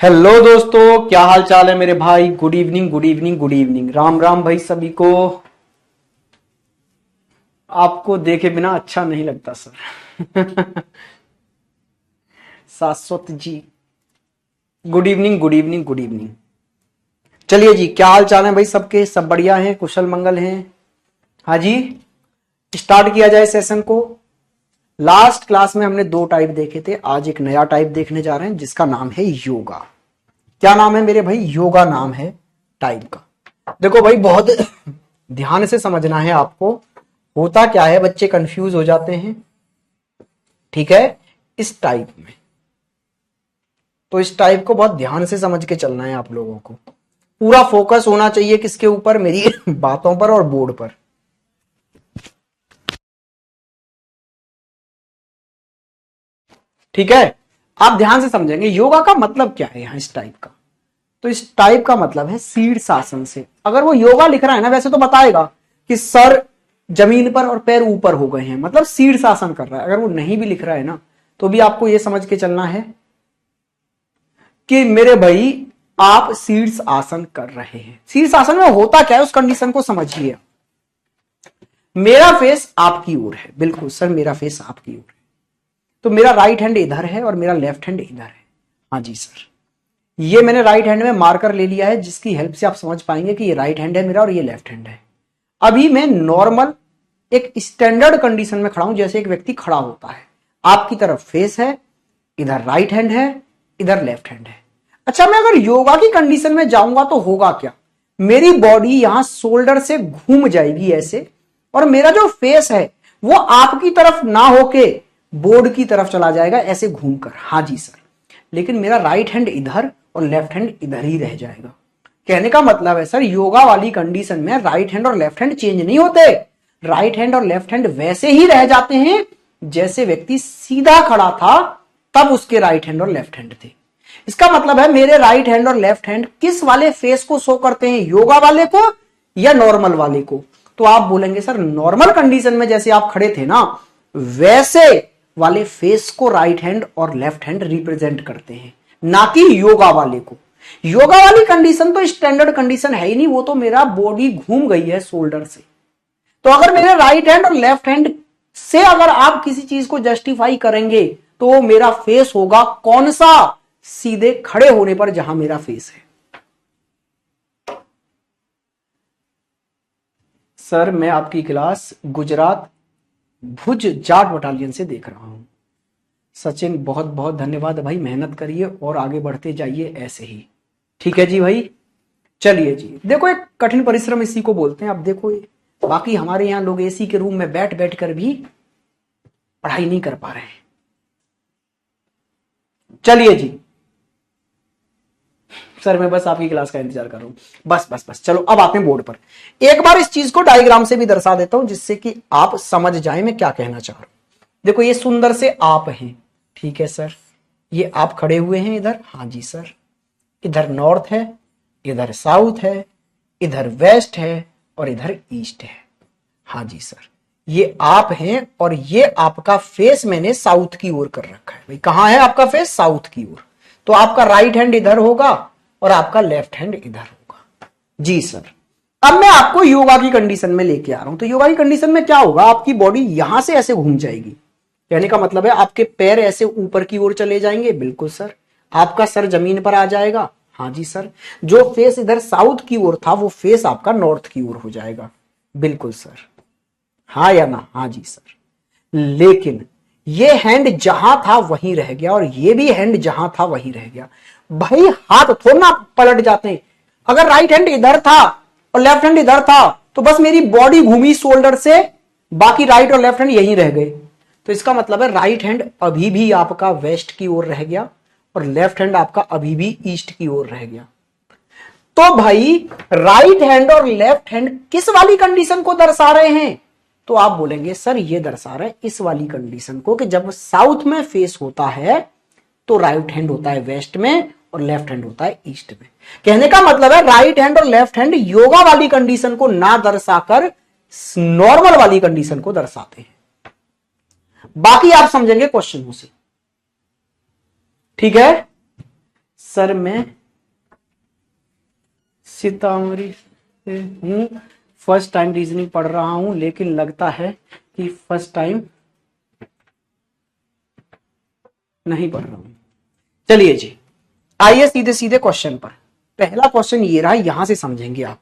Hello दोस्तों, क्या हाल चाल है मेरे भाई। Good evening good evening good evening, Ram Ram भाई सभी को। आपको देखे बिना अच्छा नहीं लगता sir. Shashwat ji, good evening good evening good evening. चलिए जी, क्या हाल चाल है भाई सबके, सब बढ़िया हैं, कुशल मंगल हैं। हाँ जी, स्टार्ट किया जाए सेशन को। लास्ट क्लास में हमने दो टाइप देखे थे, आज एक नया टाइप देखने जा रहे हैं जिसका नाम है योगा। क्या नाम है मेरे भाई? योगा नाम है टाइप का। देखो भाई, बहुत ध्यान से समझना है आपको। होता क्या है, बच्चे कंफ्यूज हो जाते हैं, ठीक है, इस टाइप में। तो इस टाइप को बहुत ध्यान से समझ के चलना है आप लोगों को। पूरा फोकस होना चाहिए किसके ऊपर? मेरी बातों पर और बोर्ड पर। ठीक है, आप ध्यान से समझेंगे योगा का मतलब क्या है यहां इस टाइप का। तो इस टाइप का मतलब है शीर्षासन से। अगर वो योगा लिख रहा है ना, वैसे तो बताएगा कि सर जमीन पर और पैर ऊपर हो गए हैं, मतलब शीर्षासन कर रहा है। अगर वो नहीं भी लिख रहा है ना, तो भी आपको यह समझ के चलना है कि मेरे भाई आप शीर्ष आसन कर रहे हैं। शीर्ष आसन में होता क्या है उस कंडीशन को समझिए। मेरा फेस आपकी ओर है, बिल्कुल सर, मेरा फेस आपकी ओर है। तो मेरा राइट हैंड इधर है और मेरा लेफ्ट हैंड इधर है। हाँ जी सर, ये मैंने राइट हैंड में मार्कर ले लिया है, जिसकी हेल्प से आप समझ पाएंगे कि ये राइट हैंड है मेरा और ये लेफ्ट हैंड है। अभी मैं नॉर्मल एक स्टैंडर्ड कंडीशन में खड़ा हूं, जैसे एक व्यक्ति खड़ा होता है। आपकी तरफ फेस है, इधर राइट हैंड है, इधर लेफ्ट हैंड है। अच्छा, मैं अगर योगा की कंडीशन में जाऊंगा तो होगा क्या? मेरी बॉडी यहां शोल्डर से घूम जाएगी ऐसे, और मेरा जो फेस है वो आपकी तरफ ना होके बोर्ड की तरफ चला जाएगा ऐसे घूमकर। हाँ जी सर, लेकिन मेरा राइट हैंड इधर और लेफ्ट हैंड इधर ही रह जाएगा। कहने का मतलब है सर, योगा वाली कंडीशन में राइट हैंड और लेफ्ट हैंड चेंज नहीं होते। राइट हैंड और लेफ्ट हैंड वैसे ही रह जाते हैं जैसे व्यक्ति सीधा खड़ा था तब उसके राइट हैंड और लेफ्ट हैंड थे। इसका मतलब है मेरे राइट हैंड और लेफ्ट हैंड किस वाले फेस को शो करते हैं, योगा वाले को या नॉर्मल वाले को? तो आप बोलेंगे सर नॉर्मल कंडीशन में जैसे आप खड़े थे ना, वैसे वाले फेस को राइट हैंड और लेफ्ट हैंड रिप्रेजेंट करते हैं, ना कि योगा वाले को। योगा वाली कंडीशन तो स्टैंडर्ड कंडीशन है ही नहीं, वो तो मेरा बॉडी घूम गई है शोल्डर से। तो अगर मेरे राइट हैंड और लेफ्ट हैंड से अगर आप किसी चीज को जस्टिफाई करेंगे तो मेरा फेस होगा कौन सा? सीधे खड़े होने पर जहां मेरा फेस है। सर मैं आपकी क्लास गुजरात भुज जाट बटालियन से देख रहा हूं। सचिन बहुत बहुत धन्यवाद भाई, मेहनत करिए और आगे बढ़ते जाइए ऐसे ही। ठीक है जी भाई, चलिए जी। देखो, एक कठिन परिश्रम इसी को बोलते हैं। अब देखो, बाकी हमारे यहां लोग एसी के रूम में बैठ बैठ कर भी पढ़ाई नहीं कर पा रहे हैं। चलिए जी सर, मैं बस आपकी क्लास का इंतजार कर रहा हूं। बस बस बस, चलो अब आते हैं बोर्ड पर। एक बार इस चीज को डायग्राम से भी दर्शा देता हूं, जिससे कि आप समझ जाए मैं क्या कहना चाह रहा हूं। देखो, ये सुंदर से आप हैं, ठीक है सर। ये आप खड़े हुए हैं इधर, हाँ जी सर। इधर नॉर्थ है, इधर साउथ है, इधर वेस्ट है और इधर ईस्ट है। हाँ जी सर, ये आप हैं और ये आपका फेस मैंने साउथ की ओर कर रखा है। भाई कहां है आपका फेस? साउथ की ओर। तो आपका राइट हैंड इधर होगा और आपका लेफ्ट हैंड इधर होगा। जी सर, अब मैं आपको योगा की कंडीशन में लेके आ रहा हूं। तो योगा की कंडीशन में क्या होगा, आपकी बॉडी यहां से ऐसे घूम जाएगी। कहने का मतलब है आपके पैर ऐसे ऊपर की ओर चले जाएंगे, बिल्कुल सर। आपका सर जमीन पर आ जाएगा, हाँ जी सर। जो फेस इधर साउथ की ओर था वो फेस आपका नॉर्थ की ओर हो जाएगा, बिल्कुल सर। हाँ या ना? हाँ जी सर। लेकिन ये हैंड जहां था वहीं रह गया और ये भी हैंड जहां था वहीं रह गया। भाई हाथ थोड़ा ना पलट जाते हैं। अगर राइट हैंड इधर था और लेफ्ट हैंड इधर था तो बस मेरी बॉडी घूमी शोल्डर से, बाकी राइट और लेफ्ट हैंड यहीं रह गए। तो इसका मतलब है राइट हैंड अभी भी आपका वेस्ट की ओर रह गया और लेफ्ट हैंड आपका अभी भी ईस्ट की ओर रह गया। तो भाई राइट हैंड और लेफ्ट हैंड किस वाली कंडीशन को दर्शा रहे हैं? तो आप बोलेंगे सर ये दर्शा रहे इस वाली कंडीशन को कि जब साउथ में फेस होता है तो राइट हैंड होता है वेस्ट में और लेफ्ट हैंड होता है ईस्ट में। कहने का मतलब है राइट हैंड और लेफ्ट हैंड योगा वाली कंडीशन को ना दर्शाकर नॉर्मल वाली कंडीशन को दर्शाते हैं। बाकी आप समझेंगे क्वेश्चनों से, ठीक है। सर मैं सीतामढ़ी से हूँ, फर्स्ट टाइम रीजनिंग पढ़ रहा हूँ, लेकिन लगता है कि फर्स्ट टाइम नहीं पढ़ रहा हूँ। चलिए जी, आइए सीधे सीधे क्वेश्चन पर। पहला क्वेश्चन ये रहा, यहां से समझेंगे आप।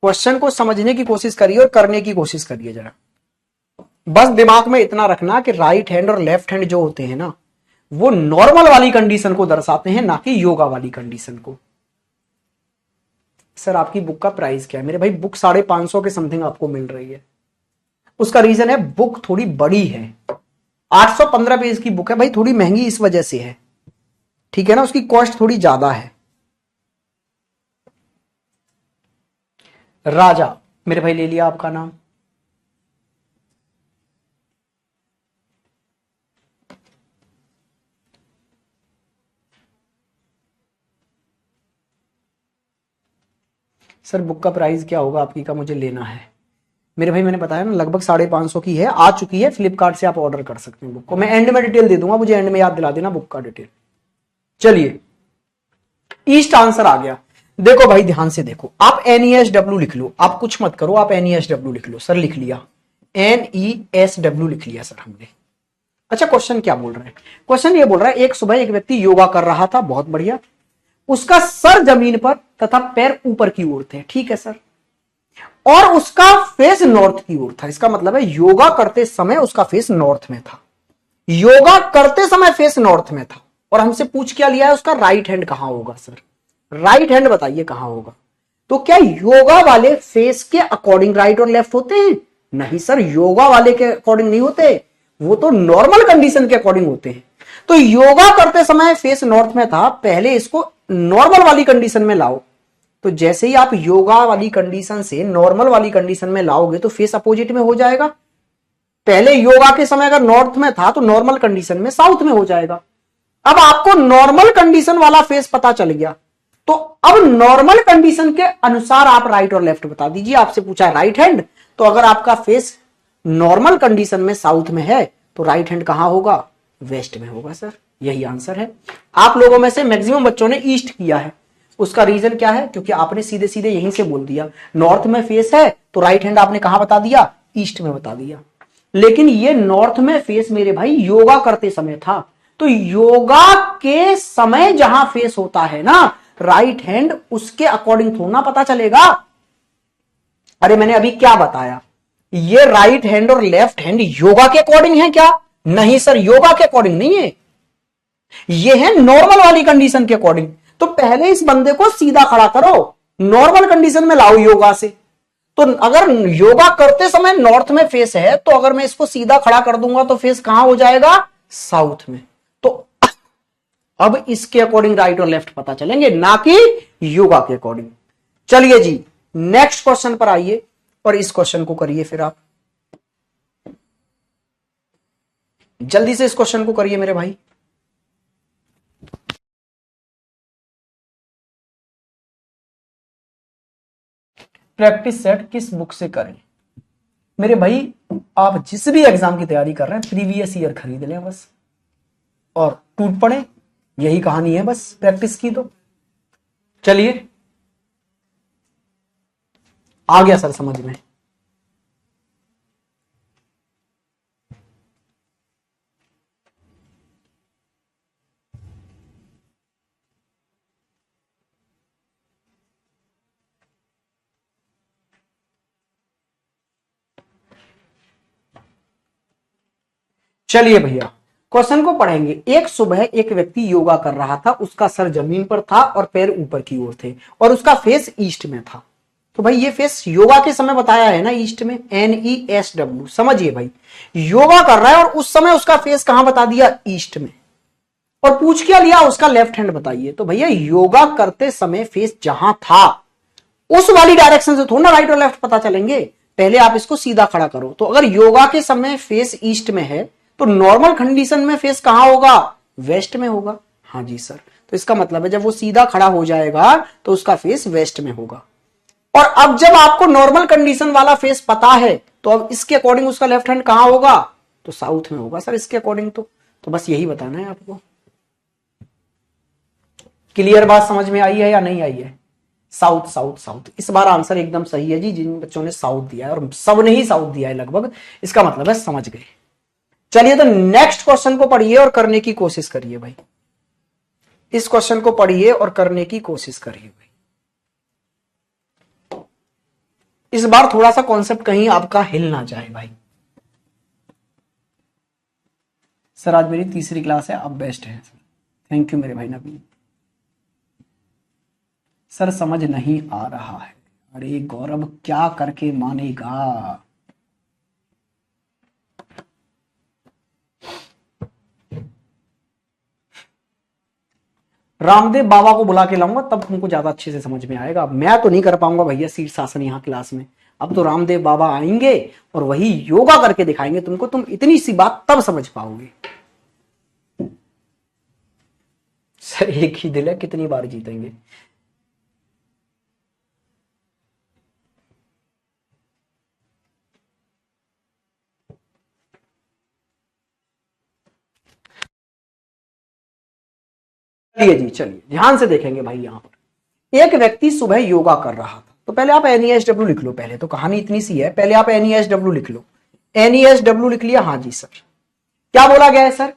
क्वेश्चन को समझने की कोशिश करिए और करने की कोशिश करिए जरा। बस दिमाग में इतना रखना कि राइट हैंड और लेफ्ट हैंड जो होते हैं ना, वो नॉर्मल वाली कंडीशन को दर्शाते हैं, ना कि योगा वाली कंडीशन को। सर आपकी बुक का प्राइस क्या है? मेरे भाई बुक 550 के समथिंग आपको मिल रही है। उसका रीजन है बुक थोड़ी बड़ी है, 815 पेज की बुक है भाई, थोड़ी महंगी इस वजह से है, ठीक है ना, उसकी कॉस्ट थोड़ी ज्यादा है। राजा, मेरे भाई ले लिया आपका नाम। सर बुक का प्राइस क्या होगा आपकी का, मुझे लेना है। मेरे भाई मैंने बताया ना, लगभग 550 की है, आ चुकी है, फ्लिपकार्ट से आप ऑर्डर कर सकते हैं बुक को। मैं एंड में डिटेल दे दूंगा, मुझे एंड में याद दिला देना बुक का डिटेल। चलिए, ईस्ट आंसर आ गया। देखो भाई ध्यान से देखो, आप NESW लिख लो, आप कुछ मत करो, आप NESW लिख लो। सर लिख लिया, NESW लिख लिया सर हमने। अच्छा क्वेश्चन क्या बोल रहा है? क्वेश्चन ये बोल रहा है, एक सुबह एक व्यक्ति योगा कर रहा था, बहुत बढ़िया, उसका सर जमीन पर तथा पैर ऊपर की ओर थे, ठीक है सर, और उसका फेस नॉर्थ की ओर था। इसका मतलब है योगा करते समय उसका फेस नॉर्थ में था, योगा करते समय फेस नॉर्थ में था। और हमसे पूछ क्या लिया है, उसका राइट हैंड कहां होगा? सर राइट हैंड बताइए कहां होगा। तो क्या योगा वाले फेस के अकॉर्डिंग राइट और लेफ्ट होते हैं? नहीं सर, योगा वाले के अकॉर्डिंग नहीं होते, वो तो नॉर्मल कंडीशन के अकॉर्डिंग होते हैं। तो योगा करते समय फेस नॉर्थ में था, पहले इसको नॉर्मल वाली कंडीशन में लाओ। तो जैसे ही आप योगा वाली कंडीशन से नॉर्मल वाली कंडीशन में लाओगे तो फेस अपोजिट में हो जाएगा। पहले योगा के समय अगर नॉर्थ में था तो नॉर्मल कंडीशन में साउथ में हो जाएगा। अब आपको नॉर्मल कंडीशन वाला फेस पता चल गया, तो अब नॉर्मल कंडीशन के अनुसार आप राइट और लेफ्ट बता दीजिए। आपसे पूछा राइट हैंड, तो अगर आपका फेस नॉर्मल कंडीशन में साउथ में है तो राइट हैंड कहां होगा? वेस्ट में होगा सर, यही आंसर है। आप लोगों में से मैक्सिमम बच्चों ने ईस्ट किया है, उसका रीजन क्या है? क्योंकि आपने सीधे सीधे यहीं से बोल दिया, नॉर्थ में फेस है तो राइट हैंड आपने कहां बता दिया? ईस्ट में बता दिया। लेकिन ये नॉर्थ में फेस मेरे भाई योगा करते समय था, तो योगा के समय जहां फेस होता है ना राइट हैंड, उसके अकॉर्डिंग थोड़ा पता चलेगा। अरे मैंने अभी क्या बताया, ये राइट हैंड और लेफ्ट हैंड योगा के अकॉर्डिंग है क्या? नहीं सर, योगा के अकॉर्डिंग नहीं है, ये है नॉर्मल वाली कंडीशन के अकॉर्डिंग। तो पहले इस बंदे को सीधा खड़ा करो, नॉर्मल कंडीशन में लाओ योगा से। तो अगर योगा करते समय नॉर्थ में फेस है, तो अगर मैं इसको सीधा खड़ा कर दूंगा तो फेस कहां हो जाएगा? साउथ में। तो अब इसके अकॉर्डिंग राइट और लेफ्ट पता चलेंगे, ना कि योगा के अकॉर्डिंग। चलिए जी, नेक्स्ट क्वेश्चन पर आइए और इस क्वेश्चन को करिए फिर आप जल्दी से, इस क्वेश्चन को करिए मेरे भाई। प्रैक्टिस सेट किस बुक से करें? मेरे भाई आप जिस भी एग्जाम की तैयारी कर रहे हैं प्रीवियस ईयर खरीद लें बस, और टूट पड़े, यही कहानी है बस प्रैक्टिस की। तो चलिए, आ गया सर समझ में। चलिए भैया, क्वेश्चन को पढ़ेंगे। एक सुबह एक व्यक्ति योगा कर रहा था, उसका सर जमीन पर था और पैर ऊपर की ओर थे, और उसका फेस ईस्ट में था। तो भाई ये फेस योगा के समय बताया है ना, ईस्ट में, NESW। समझिए भाई, योगा कर रहा है और उस समय उसका फेस कहां बता दिया? ईस्ट में। और पूछ क्या लिया? उसका लेफ्ट हैंड बताइए। तो भैया योगा करते समय फेस जहां था उस वाली डायरेक्शन से थोड़ा राइट और लेफ्ट पता चलेंगे। पहले आप इसको सीधा खड़ा करो। तो अगर योगा के समय फेस ईस्ट में है तो नॉर्मल कंडीशन में फेस कहां होगा? वेस्ट में होगा। हाँ जी सर, तो इसका मतलब है जब वो सीधा खड़ा हो जाएगा तो उसका फेस वेस्ट में होगा। और अब जब आपको नॉर्मल कंडीशन वाला फेस पता है तो अब इसके अकॉर्डिंग उसका लेफ्ट हैंड कहां होगा? तो साउथ में होगा सर इसके अकॉर्डिंग। तो बस यही बताना है आपको। क्लियर बात समझ में आई है या नहीं आई है? साउथ साउथ साउथ, इस बार आंसर एकदम सही है जी। जिन बच्चों ने साउथ दिया है, और सब ने ही साउथ दिया है लगभग, इसका मतलब है समझ गए। चलिए तो नेक्स्ट क्वेश्चन को पढ़िए और करने की कोशिश करिए भाई। इस क्वेश्चन को पढ़िए और करने की कोशिश करिए भाई। इस बार थोड़ा सा कॉन्सेप्ट कहीं आपका हिल ना जाए भाई। सर आज मेरी तीसरी क्लास है, आप बेस्ट है सर। थैंक यू मेरे भाई नबीन। सर समझ नहीं आ रहा है। अरे गौरव क्या करके मानेगा? रामदेव बाबा को बुला के लाऊंगा तब तुमको ज्यादा अच्छे से समझ में आएगा। मैं तो नहीं कर पाऊंगा भैया शीर्षासन यहाँ क्लास में। अब तो रामदेव बाबा आएंगे और वही योगा करके दिखाएंगे तुमको, तुम इतनी सी बात तब समझ पाओगे। सर एक ही दिल है, कितनी बार जीतेंगे? चलिए जी, चलिए ध्यान से देखेंगे भाई। यहां पर एक व्यक्ति सुबह योगा कर रहा था। तो पहले आप NESW लिख लो। पहले तो कहानी इतनी सी है, पहले आप NESW लिख लो। NESW लिख लिया? हाँ जी सर। क्या बोला गया है सर?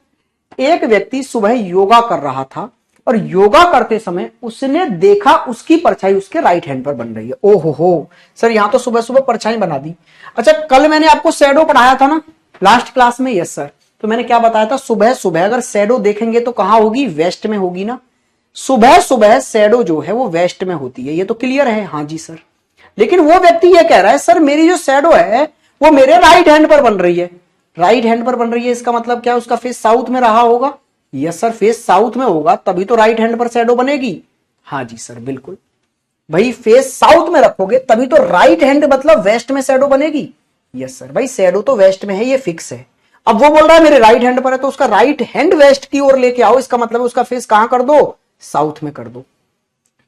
एक व्यक्ति सुबह योगा कर रहा था और योगा करते समय उसने देखा उसकी परछाई उसके राइट हैंड पर बन रही है। ओहो हो सर, यहां तो सुबह सुबह परछाई बना दी। अच्छा, कल मैंने आपको शैडो पढ़ाया था ना लास्ट क्लास में? Yes sir. तो मैंने क्या बताया था? सुबह सुबह अगर शैडो देखेंगे तो कहां होगी? वेस्ट में होगी ना। सुबह सुबह शैडो जो है वो वेस्ट में होती है, ये तो क्लियर है। हाँ जी सर। लेकिन वो व्यक्ति ये कह रहा है सर मेरी जो शैडो है वो मेरे राइट हैंड पर बन रही है। राइट हैंड पर बन रही है, इसका मतलब क्या? उसका फेस साउथ में रहा होगा। यस सर, फेस साउथ में होगा तभी तो राइट हैंड पर शैडो बनेगी। हाँ जी सर, बिल्कुल भाई, फेस साउथ में रखोगे तभी तो राइट हैंड मतलब वेस्ट में शैडो बनेगी। यस सर भाई, शैडो तो वेस्ट में है, ये फिक्स है। अब वो बोल रहा है मेरे राइट हैंड पर है, तो उसका राइट हैंड वेस्ट की ओर लेके आओ, इसका मतलब उसका फेस कहां कर दो? साउथ में कर दो।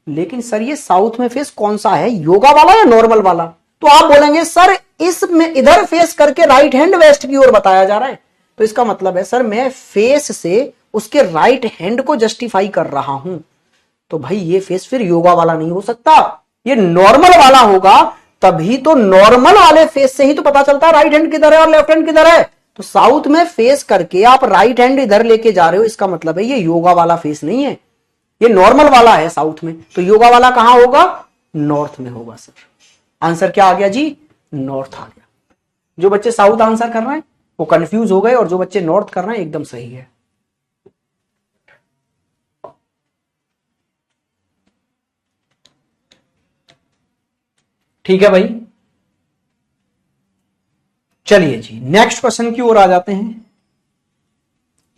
लेकिन सर ये साउथ में फेस कौन सा है, योगा वाला या नॉर्मल वाला? तो आप बोलेंगे सर इसमें इधर फेस करके राइट हैंड वेस्ट की ओर बताया जा रहा है, तो इसका मतलब है सर मैं फेस से उसके राइट हैंड को जस्टिफाई कर रहा हूं। तो भाई ये फेस फिर योगा वाला नहीं हो सकता, ये नॉर्मल वाला होगा। तभी तो नॉर्मल वाले फेस से ही तो पता चलता है राइट हैंड किधर है और लेफ्ट हैंड किधर है। तो साउथ में फेस करके आप राइट हैंड इधर लेके जा रहे हो, इसका मतलब है ये योगा वाला फेस नहीं है, ये नॉर्मल वाला है साउथ में। तो योगा वाला कहां होगा? नॉर्थ में होगा सर। आंसर क्या आ गया जी? नॉर्थ आ गया। जो बच्चे साउथ आंसर कर रहे हैं वो कंफ्यूज हो गए, और जो बच्चे नॉर्थ कर रहे हैं एकदम सही है। ठीक है भाई। चलिए जी नेक्स्ट क्वेश्चन की ओर आ जाते हैं।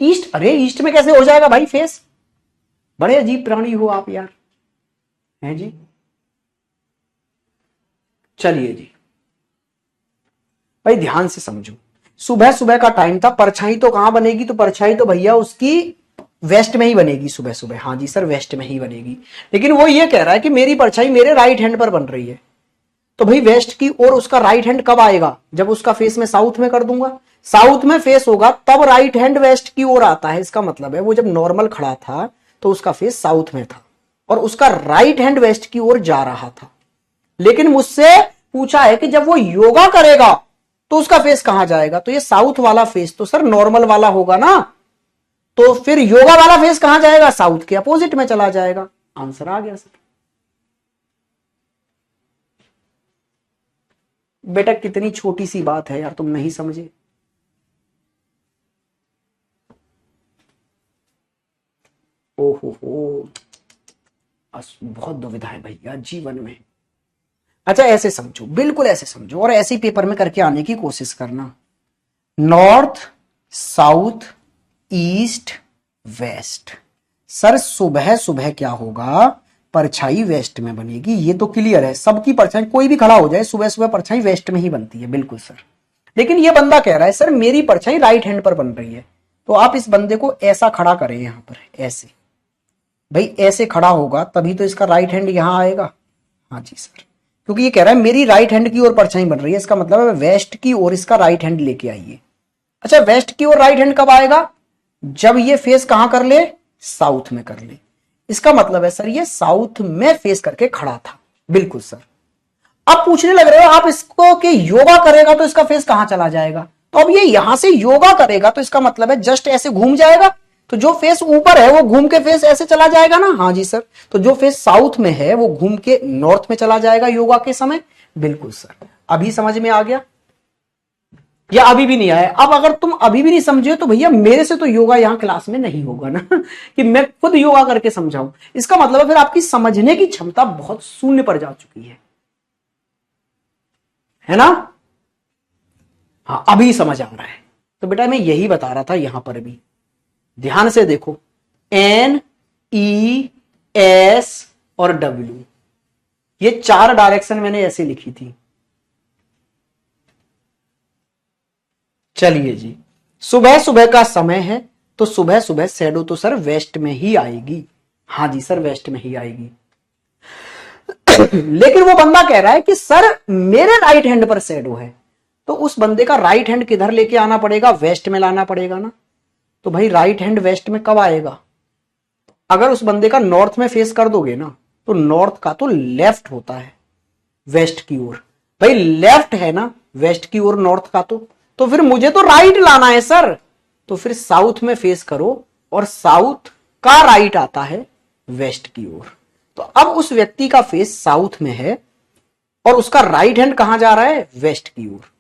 ईस्ट, अरे ईस्ट में कैसे हो जाएगा भाई फेस? बड़े अजीब प्राणी हो आप यार, हैं जी। चलिए जी भाई ध्यान से समझो। सुबह सुबह का टाइम था, परछाई तो कहां बनेगी? तो परछाई तो भैया उसकी वेस्ट में ही बनेगी सुबह सुबह। हाँ जी सर, वेस्ट में ही बनेगी। लेकिन वो ये कह रहा है कि मेरी परछाई मेरे राइट हैंड पर बन रही है। तो भाई वेस्ट की ओर उसका राइट हैंड कब आएगा? जब उसका फेस में साउथ में कर दूंगा। साउथ में फेस होगा तब राइट हैंड वेस्ट की ओर आता है। इसका मतलब है वो जब नॉर्मल खड़ा था तो उसका फेस साउथ में था और उसका राइट हैंड वेस्ट की ओर जा रहा था। लेकिन मुझसे पूछा है कि जब वो योगा करेगा तो उसका फेस कहां जाएगा? तो ये साउथ वाला फेस तो सर नॉर्मल वाला होगा ना, तो फिर योगा वाला फेस कहां जाएगा? साउथ के अपोजिट में चला जाएगा। आंसर आ गया सर। बेटा कितनी छोटी सी बात है यार, तुम नहीं समझे। ओहो हो, बहुत दुविधा है भैया जीवन में। अच्छा ऐसे समझो, बिल्कुल ऐसे समझो, और ऐसे पेपर में करके आने की कोशिश करना। North, south, east, west. Sir सुबह सुबह क्या होगा? परछाई वेस्ट में बनेगी, ये तो क्लियर है। सबकी परछाई, कोई भी खड़ा हो जाए सुबह सुबह परछाई वेस्ट में ही बनती है। बिल्कुल सर। लेकिन ये बंदा कह रहा है सर मेरी परछाई राइट हैंड पर बन रही है। तो आप इस बंदे को ऐसा खड़ा करें, यहां पर ऐसे। भाई ऐसे खड़ा होगा तभी तो इसका राइट हैंड यहां आएगा। हाँ जी सर, क्योंकि ये कह रहा है मेरी राइट हैंड की ओर परछाई बन रही है, इसका मतलब है वेस्ट की ओर इसका राइट हैंड लेके आइए। अच्छा वेस्ट की ओर राइट हैंड कब आएगा? जब ये फेस कहां कर ले? साउथ में कर ले। इसका मतलब है सर ये साउथ में फेस करके खड़ा था। बिल्कुल सर। अब पूछने लग रहे हो आप इसको कि योगा करेगा तो इसका फेस कहां चला जाएगा, तो अब ये यहां से योगा करेगा तो इसका मतलब है जस्ट ऐसे घूम जाएगा, तो जो फेस ऊपर है वो घूम के फेस ऐसे चला जाएगा ना। हाँ जी सर, तो जो फेस साउथ में है वो घूम के नॉर्थ में चला जाएगा योगा के समय। बिल्कुल सर, अभी समझ में आ गया या अभी भी नहीं आया? अब अगर तुम अभी भी नहीं समझे तो भैया मेरे से तो योगा यहां क्लास में नहीं होगा ना कि मैं खुद योगा करके समझाऊं। इसका मतलब है फिर आपकी समझने की क्षमता बहुत शून्य पर जा चुकी है ना। हाँ अभी समझ आ रहा है। तो बेटा मैं यही बता रहा था यहां पर भी, ध्यान से देखो, N E S और W, ये 4 डायरेक्शन मैंने ऐसे लिखी थी। चलिए जी, सुबह सुबह का समय है तो सुबह सुबह शैडो तो सर वेस्ट में ही आएगी। हाँ जी सर, वेस्ट में ही आएगी। लेकिन वो बंदा कह रहा है कि सर मेरे राइट हैंड पर शैडो है, तो उस बंदे का राइट हैंड किधर लेके आना पड़ेगा? वेस्ट में लाना पड़ेगा ना। तो भाई राइट हैंड वेस्ट में कब आएगा? अगर उस बंदे का नॉर्थ में फेस कर दोगे ना, तो नॉर्थ का तो लेफ्ट होता है वेस्ट की ओर। भाई लेफ्ट है ना वेस्ट की ओर नॉर्थ का, तो फिर मुझे तो राइट लाना है सर। तो फिर साउथ में फेस करो और साउथ का राइट आता है वेस्ट की ओर। तो अब उस व्यक्ति का फेस साउथ में है और उसका राइट हैंड कहां जा रहा है? वेस्ट की ओर।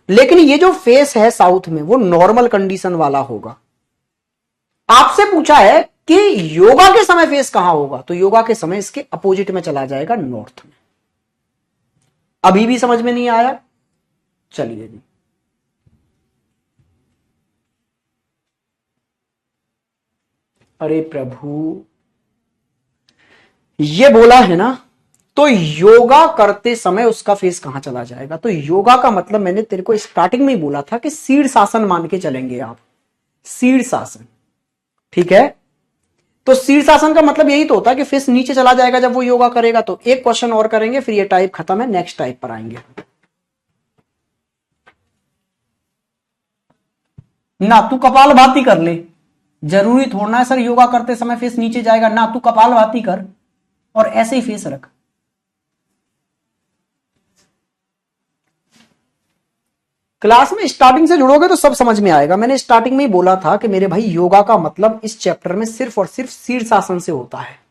लेकिन ये जो फेस है साउथ में वो नॉर्मल कंडीशन वाला होगा। आपसे पूछा है कि योगा के समय फेस कहां होगा, तो योगा के समय इसके अपोजिट में चला जाएगा, नॉर्थ में। अभी भी समझ में नहीं आया? चलिए जी, अरे प्रभु ये बोला है ना, तो योगा करते समय उसका फेस कहां चला जाएगा? तो योगा का मतलब मैंने तेरे को स्टार्टिंग में ही बोला था कि शीर्षासन मान के चलेंगे आप, शीर्षासन, ठीक है। तो शीर्षासन का मतलब यही तो होता है कि फेस नीचे चला जाएगा जब वो योगा करेगा। तो एक क्वेश्चन और करेंगे फिर ये टाइप खत्म है, नेक्स्ट टाइप पर आएंगे ना। तू कपालभाति कर ले, जरूरी थोड़ा है सर योगा करते समय फेस नीचे जाएगा ना। तू कपालभाति कर और ऐसे ही फेस रख। क्लास में स्टार्टिंग से जुड़ोगे तो सब समझ में आएगा। मैंने स्टार्टिंग में ही बोला था कि मेरे भाई योगा का मतलब इस चैप्टर में सिर्फ और सिर्फ शीर्षासन से होता है।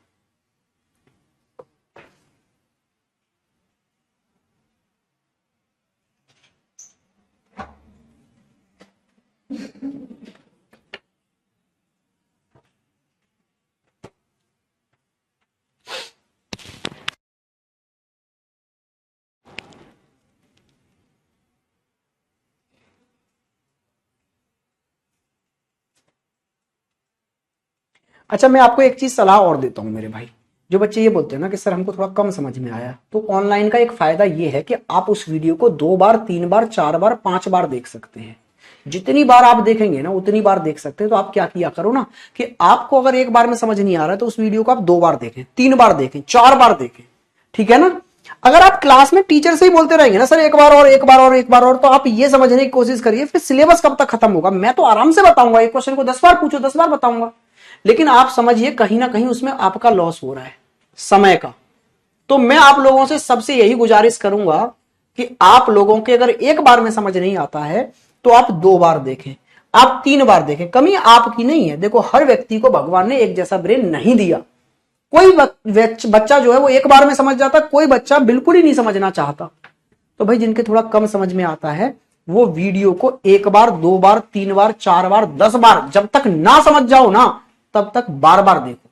अच्छा मैं आपको एक चीज सलाह और देता हूं मेरे भाई, जो बच्चे ये बोलते हैं ना कि सर हमको थोड़ा कम समझ में आया, तो ऑनलाइन का एक फायदा ये है कि आप उस वीडियो को 2 बार 3 बार 4 बार 5 बार देख सकते हैं। जितनी बार आप देखेंगे ना उतनी बार देख सकते हैं। तो आप क्या किया करो ना कि आपको अगर एक बार में समझ नहीं आ रहा है तो उस वीडियो को आप 2 बार देखें, 3 बार देखें, 4 बार देखें, ठीक है ना। अगर आप क्लास में टीचर से ही बोलते रहेंगे ना सर एक बार और एक बार और एक बार और, तो आप ये समझने की कोशिश करिए फिर सिलेबस कब तक खत्म होगा। मैं तो आराम से बताऊंगा, एक क्वेश्चन को 10 बार पूछो 10 बार बताऊंगा, लेकिन आप समझिए कहीं ना कहीं उसमें आपका लॉस हो रहा है समय का। तो मैं आप लोगों से सबसे यही गुजारिश करूंगा कि आप लोगों के अगर एक बार में समझ नहीं आता है तो आप 2 बार देखें, आप 3 बार देखें। कमी आपकी नहीं है। देखो हर व्यक्ति को भगवान ने एक जैसा ब्रेन नहीं दिया। कोई बच्चा जो है वो एक बार में समझ जाता, कोई बच्चा बिल्कुल ही नहीं समझना चाहता। तो भाई जिनके थोड़ा कम समझ में आता है वो वीडियो को 1 बार 2 बार 3 बार 4 बार 10 बार, जब तक ना समझ जाओ ना तब तक बार बार देखो।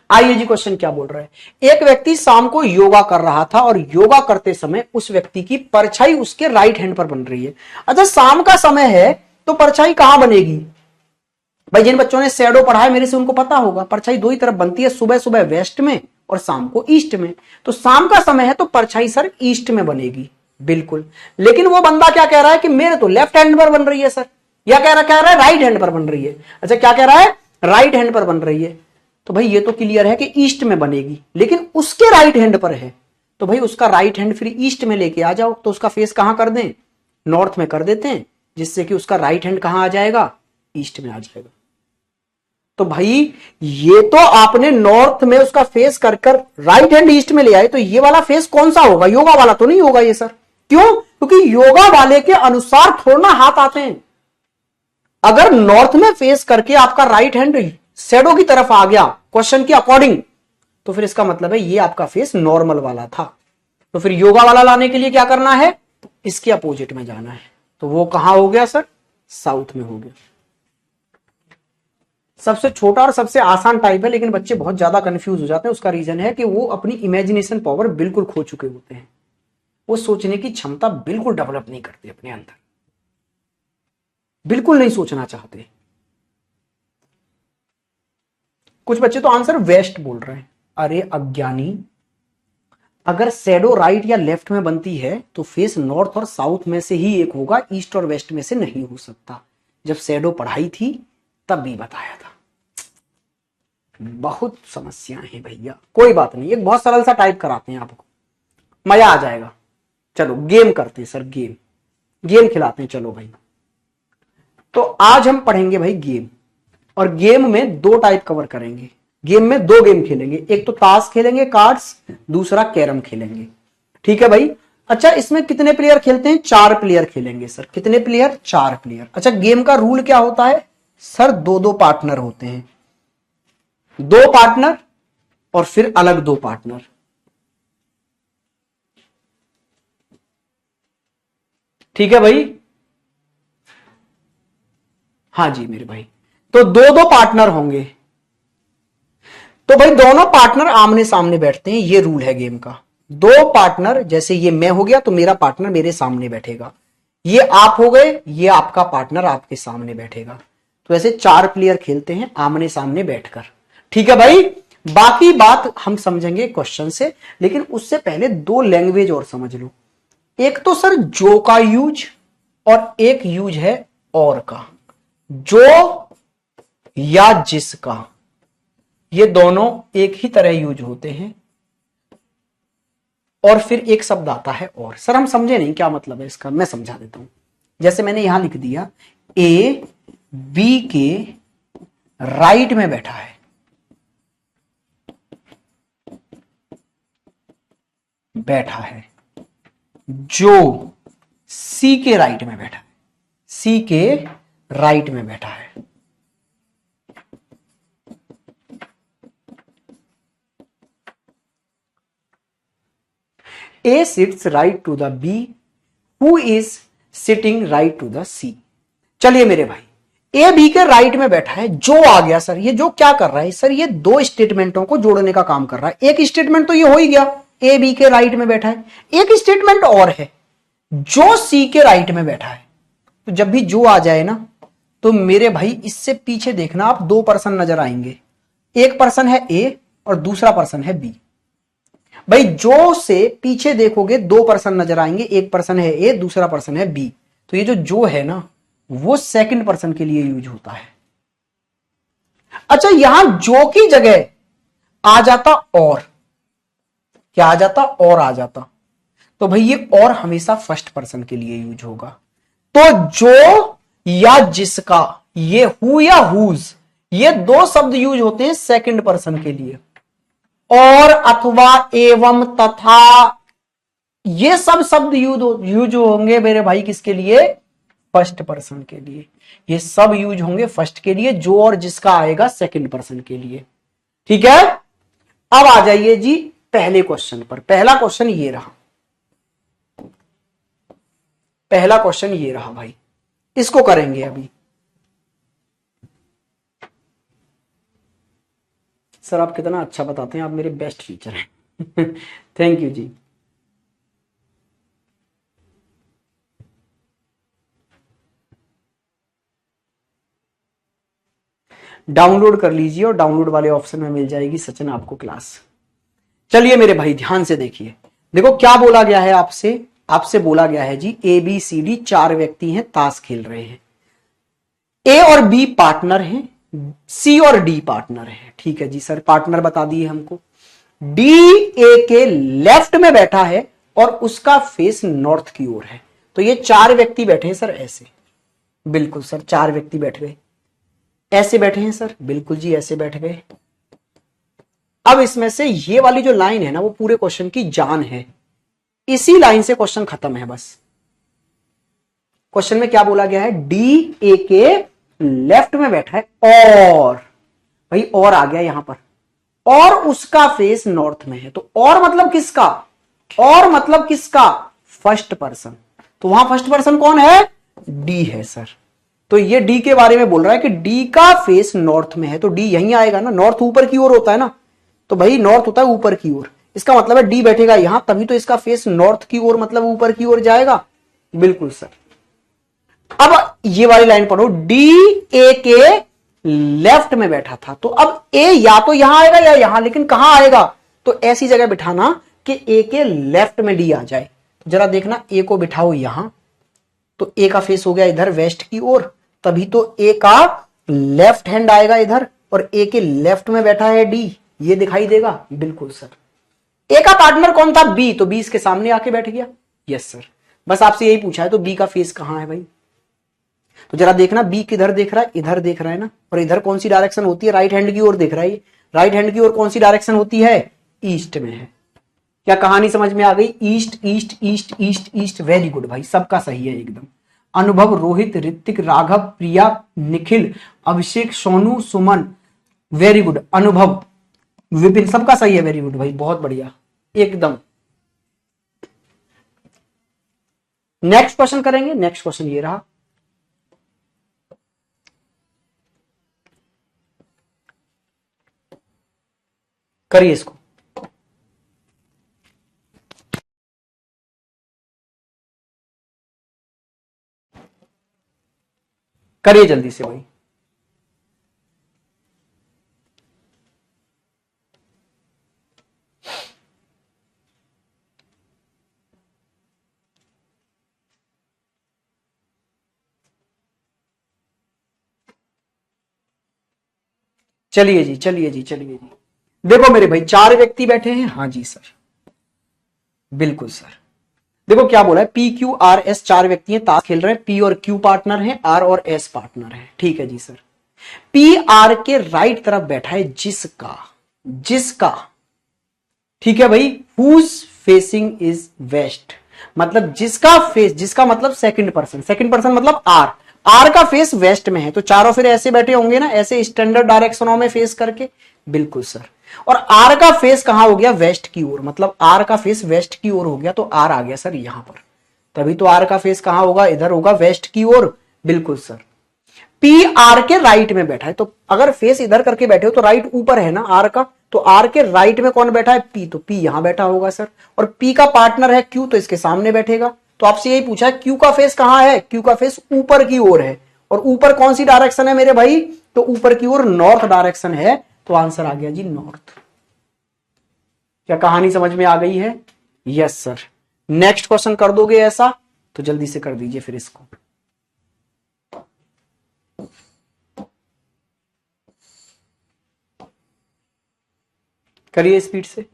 आइए जी क्वेश्चन क्या बोल रहा है। एक व्यक्ति शाम को योगा कर रहा था और योगा करते समय उस व्यक्ति की परछाई उसके राइट हैंड पर बन रही है। अच्छा शाम का समय है तो परछाई कहां बनेगी? भाई जिन बच्चों ने शैडो पढ़ा है मेरे से उनको पता होगा, परछाई 2 ही तरफ बनती है, सुबह सुबह वेस्ट में और शाम को ईस्ट में। तो शाम का समय है तो परछाई सर ईस्ट में बनेगी, बिल्कुल। लेकिन वो बंदा क्या कह रहा है कि मेरे तो लेफ्ट हैंड पर बन रही है सर, या कह रहा है राइट हैंड पर बन रही है। अच्छा क्या कह रहा है? राइट हैंड पर बन रही है। तो भाई ये तो क्लियर है कि ईस्ट में बनेगी, लेकिन उसके राइट हैंड पर है। तो भाई उसका राइट हैंड फिर ईस्ट में लेके आ जाओ, तो उसका फेस कहां कर दें? नॉर्थ में कर देते हैं, जिससे कि उसका राइट हैंड कहां आ जाएगा? ईस्ट में आ जाएगा। तो भाई ये तो आपने नॉर्थ में उसका फेस कर कर राइट हैंड ईस्ट में ले आए, तो ये वाला फेस कौन सा होगा? योगा वाला तो नहीं होगा ये सर। क्यों? क्योंकि योगा वाले के अनुसार थोड़ा ना हाथ आते हैं। अगर नॉर्थ में फेस करके आपका राइट हैंड शैडो की तरफ आ गया क्वेश्चन के अकॉर्डिंग, तो फिर इसका मतलब है ये आपका फेस नॉर्मल वाला था। तो फिर योगा वाला लाने के लिए क्या करना है? इसके अपोजिट में जाना है। तो वो कहां हो गया सर? साउथ में हो गया। सबसे छोटा और सबसे आसान टाइप है, लेकिन बच्चे बहुत ज्यादा कंफ्यूज हो जाते हैं। उसका रीजन है कि वो अपनी इमेजिनेशन पावर बिल्कुल खो चुके होते हैं। वो सोचने की क्षमता बिल्कुल डेवलप नहीं करते अपने अंदर, बिल्कुल नहीं सोचना चाहते। कुछ बच्चे तो आंसर वेस्ट बोल रहे हैं। अरे अज्ञानी, अगर शैडो राइट या लेफ्ट में बनती है तो फेस नॉर्थ और साउथ में से ही एक होगा, ईस्ट और वेस्ट में से नहीं हो सकता। जब शैडो पढ़ाई थी तब भी बताया था। बहुत समस्याएं हैं भैया, कोई बात नहीं, एक बहुत सरल सा टाइप कराते हैं आपको, मजा आ जाएगा। चलो गेम करते हैं सर, गेम खिलाते हैं। चलो भाई, तो आज हम पढ़ेंगे भाई गेम, और गेम में दो टाइप कवर करेंगे। गेम में दो गेम खेलेंगे, एक तो ताश खेलेंगे कार्ड्स, दूसरा कैरम खेलेंगे। ठीक है भाई? अच्छा, इसमें कितने प्लेयर खेलते हैं? 4 प्लेयर खेलेंगे सर। कितने प्लेयर? 4 प्लेयर। अच्छा, गेम का रूल क्या होता है सर? 2-2 पार्टनर होते हैं, 2 पार्टनर और फिर अलग 2 पार्टनर। ठीक है भाई? हाँ जी मेरे भाई, तो 2-2 पार्टनर होंगे। तो भाई दोनों पार्टनर आमने सामने बैठते हैं, ये रूल है गेम का। 2 पार्टनर, जैसे ये मैं हो गया तो मेरा पार्टनर मेरे सामने बैठेगा, ये आप हो गए, ये आपका पार्टनर आपके सामने बैठेगा। तो ऐसे 4 प्लेयर खेलते हैं आमने सामने बैठकर। ठीक है भाई? बाकी बात हम समझेंगे क्वेश्चन से, लेकिन उससे पहले 2 लैंग्वेज और समझ लो। एक तो सर जो का यूज, और एक यूज है और का। जो या जिसका, ये दोनों एक ही तरह यूज होते हैं। और फिर एक शब्द आता है और। सर हम समझे नहीं क्या मतलब है इसका, मैं समझा देता हूं। जैसे मैंने यहां लिख दिया ए बी के राइट में बैठा है, जो सी के राइट में बैठा है, सी के राइट में बैठा है। A sits right to the B, who is sitting right to the C। चलिए मेरे भाई, ए बी के राइट में बैठा है, जो आ गया सर। ये जो क्या कर रहा है सर? ये 2 स्टेटमेंटों को जोड़ने का काम कर रहा है। एक स्टेटमेंट तो ये हो ही गया, ए बी के राइट में बैठा है। एक स्टेटमेंट और है, जो सी के राइट में बैठा है। तो जब भी जो आ जाए ना, तो मेरे भाई इससे पीछे देखना आप, 2 पर्सन नजर आएंगे। एक पर्सन है ए और दूसरा पर्सन है बी। भाई जो से पीछे देखोगे 2 पर्सन नजर आएंगे, एक पर्सन है ए, दूसरा पर्सन है बी। तो ये जो है ना, वो सेकंड पर्सन के लिए यूज होता है। अच्छा, यहां जो की जगह आ जाता और, क्या आ जाता? और आ जाता। तो भाई ये और हमेशा फर्स्ट पर्सन के लिए यूज होगा। तो जो या जिसका, ये हु या हुज, ये 2 शब्द यूज होते हैं सेकंड पर्सन के लिए। और, अथवा, एवं, तथा, ये सब शब्द यूज होंगे मेरे भाई किसके लिए? फर्स्ट पर्सन के लिए। ये सब यूज होंगे फर्स्ट के लिए, जो और जिसका आएगा सेकंड पर्सन के लिए। ठीक है? अब आ जाइए जी पहले क्वेश्चन पर। पहला क्वेश्चन ये रहा, पहला क्वेश्चन ये रहा भाई, इसको करेंगे अभी। सर आप कितना अच्छा बताते हैं, आप मेरे बेस्ट टीचर हैं। थैंक यू जी। डाउनलोड कर लीजिए और डाउनलोड वाले ऑप्शन में मिल जाएगी सचिन आपको क्लास। चलिए मेरे भाई ध्यान से देखिए, देखो क्या बोला गया है आपसे। आपसे बोला गया है जी ए बी सी डी 4 व्यक्ति हैं, ताश खेल रहे हैं। ए और बी पार्टनर हैं, सी और डी पार्टनर है। ठीक है जी सर, पार्टनर बता दिए हमको। डी ए के लेफ्ट में बैठा है और उसका फेस नॉर्थ की ओर है। तो ये 4 व्यक्ति बैठे हैं सर ऐसे, बिल्कुल सर 4 व्यक्ति बैठ गए। ऐसे बैठे हैं सर, बिल्कुल जी ऐसे बैठ गए। अब इसमें से ये वाली जो लाइन है ना वो पूरे क्वेश्चन की जान है, इसी लाइन से क्वेश्चन खत्म है बस। क्वेश्चन में क्या बोला गया है, डी ए के लेफ्ट में बैठा है और भाई और आ गया यहां पर, और उसका फेस नॉर्थ में है। तो और मतलब किसका, और मतलब किसका, फर्स्ट पर्सन। तो वहां फर्स्ट पर्सन कौन है, डी है सर। तो ये डी के बारे में बोल रहा है कि डी का फेस नॉर्थ में है, तो डी यहीं आएगा ना, नॉर्थ ऊपर की ओर होता है ना, तो भाई नॉर्थ होता है ऊपर की ओर, इसका मतलब है डी बैठेगा यहां, तभी तो इसका फेस नॉर्थ की ओर मतलब ऊपर की ओर जाएगा। बिल्कुल सर। अब ये वाली लाइन पढ़ो, डी ए के लेफ्ट में बैठा था, तो अब ए या तो यहां आएगा या यहां, लेकिन कहां आएगा, तो ऐसी जगह बिठाना कि ए के लेफ्ट में डी आ जाए। तो जरा देखना, ए को बिठाओ यहां, तो ए का फेस हो गया इधर वेस्ट की ओर, तभी तो ए का लेफ्ट हैंड आएगा इधर, और ए के लेफ्ट में बैठा है डी, ये दिखाई देगा। बिल्कुल सर। ए का पार्टनर कौन था, बी, तो बी इसके सामने आके बैठ गया। यस सर, बस आपसे यही पूछा है, तो बी का फेस कहां है भाई। तो जरा देखना, बी किधर देख रहा है, इधर देख रहा है ना, और इधर कौन सी डायरेक्शन होती है, राइट हैंड की ओर देख रहा है। राइट हैंड की ओर कौन सी डायरेक्शन होती है, ईस्ट में है। क्या कहानी समझ में आ गई, east east east east east, very good भाई, सबका सही है एकदम। अनुभव, रोहित, ऋतिक, राघव, प्रिया, निखिल, अभिषेक, सोनू, सुमन, वेरी गुड। अनुभव, विपिन, सबका सही है, वेरी गुड भाई, बहुत बढ़िया एकदम। नेक्स्ट क्वेश्चन करेंगे, नेक्स्ट क्वेश्चन ये रहा, करिए इसको। करिए जल्दी से भाई। चलिए जी, चलिए जी, चलिए जी। देखो मेरे भाई, 4 व्यक्ति बैठे हैं, हाँ जी सर, बिल्कुल सर। देखो क्या बोला है, पी क्यू आर एस, 4 व्यक्ति हैं, ताश खेल रहे हैं, पी और क्यू पार्टनर हैं, आर और एस पार्टनर हैं, ठीक है जी सर। पी आर के राइट तरफ बैठा है जिसका, जिसका, ठीक है भाई, हुज फेसिंग इज वेस्ट, मतलब जिसका फेस, जिसका मतलब सेकंड पर्सन, सेकंड पर्सन मतलब आर, आर का फेस वेस्ट में है, तो चारों फिर ऐसे बैठे होंगे ना, ऐसे स्टैंडर्ड डायरेक्शनों में फेस करके। बिल्कुल सर। और आर का फेस कहां हो गया, वेस्ट की ओर, मतलब आर का फेस वेस्ट की ओर हो गया, तो आर आ गया सर यहां पर, तभी तो आर का फेस कहां होगा, इधर होगा वेस्ट की ओर। बिल्कुल सर। पी आर के राइट में बैठा है, तो अगर फेस इधर करके बैठे हो तो राइट ऊपर है ना आर का, तो आर के राइट में कौन बैठा है, पी, तो पी यहां बैठा होगा सर। और पी का पार्टनर है क्यू, तो इसके सामने बैठेगा। तो आपसे यही पूछा है क्यू का फेस कहां है, क्यू का फेस ऊपर की ओर है, और ऊपर कौन सी डायरेक्शन है मेरे भाई, तो ऊपर की ओर नॉर्थ डायरेक्शन है, तो आंसर आ गया जी नॉर्थ। क्या कहानी समझ में आ गई है, यस सर। नेक्स्ट क्वेश्चन कर दोगे ऐसा, तो जल्दी से कर दीजिए फिर इसको। करिए स्पीड से।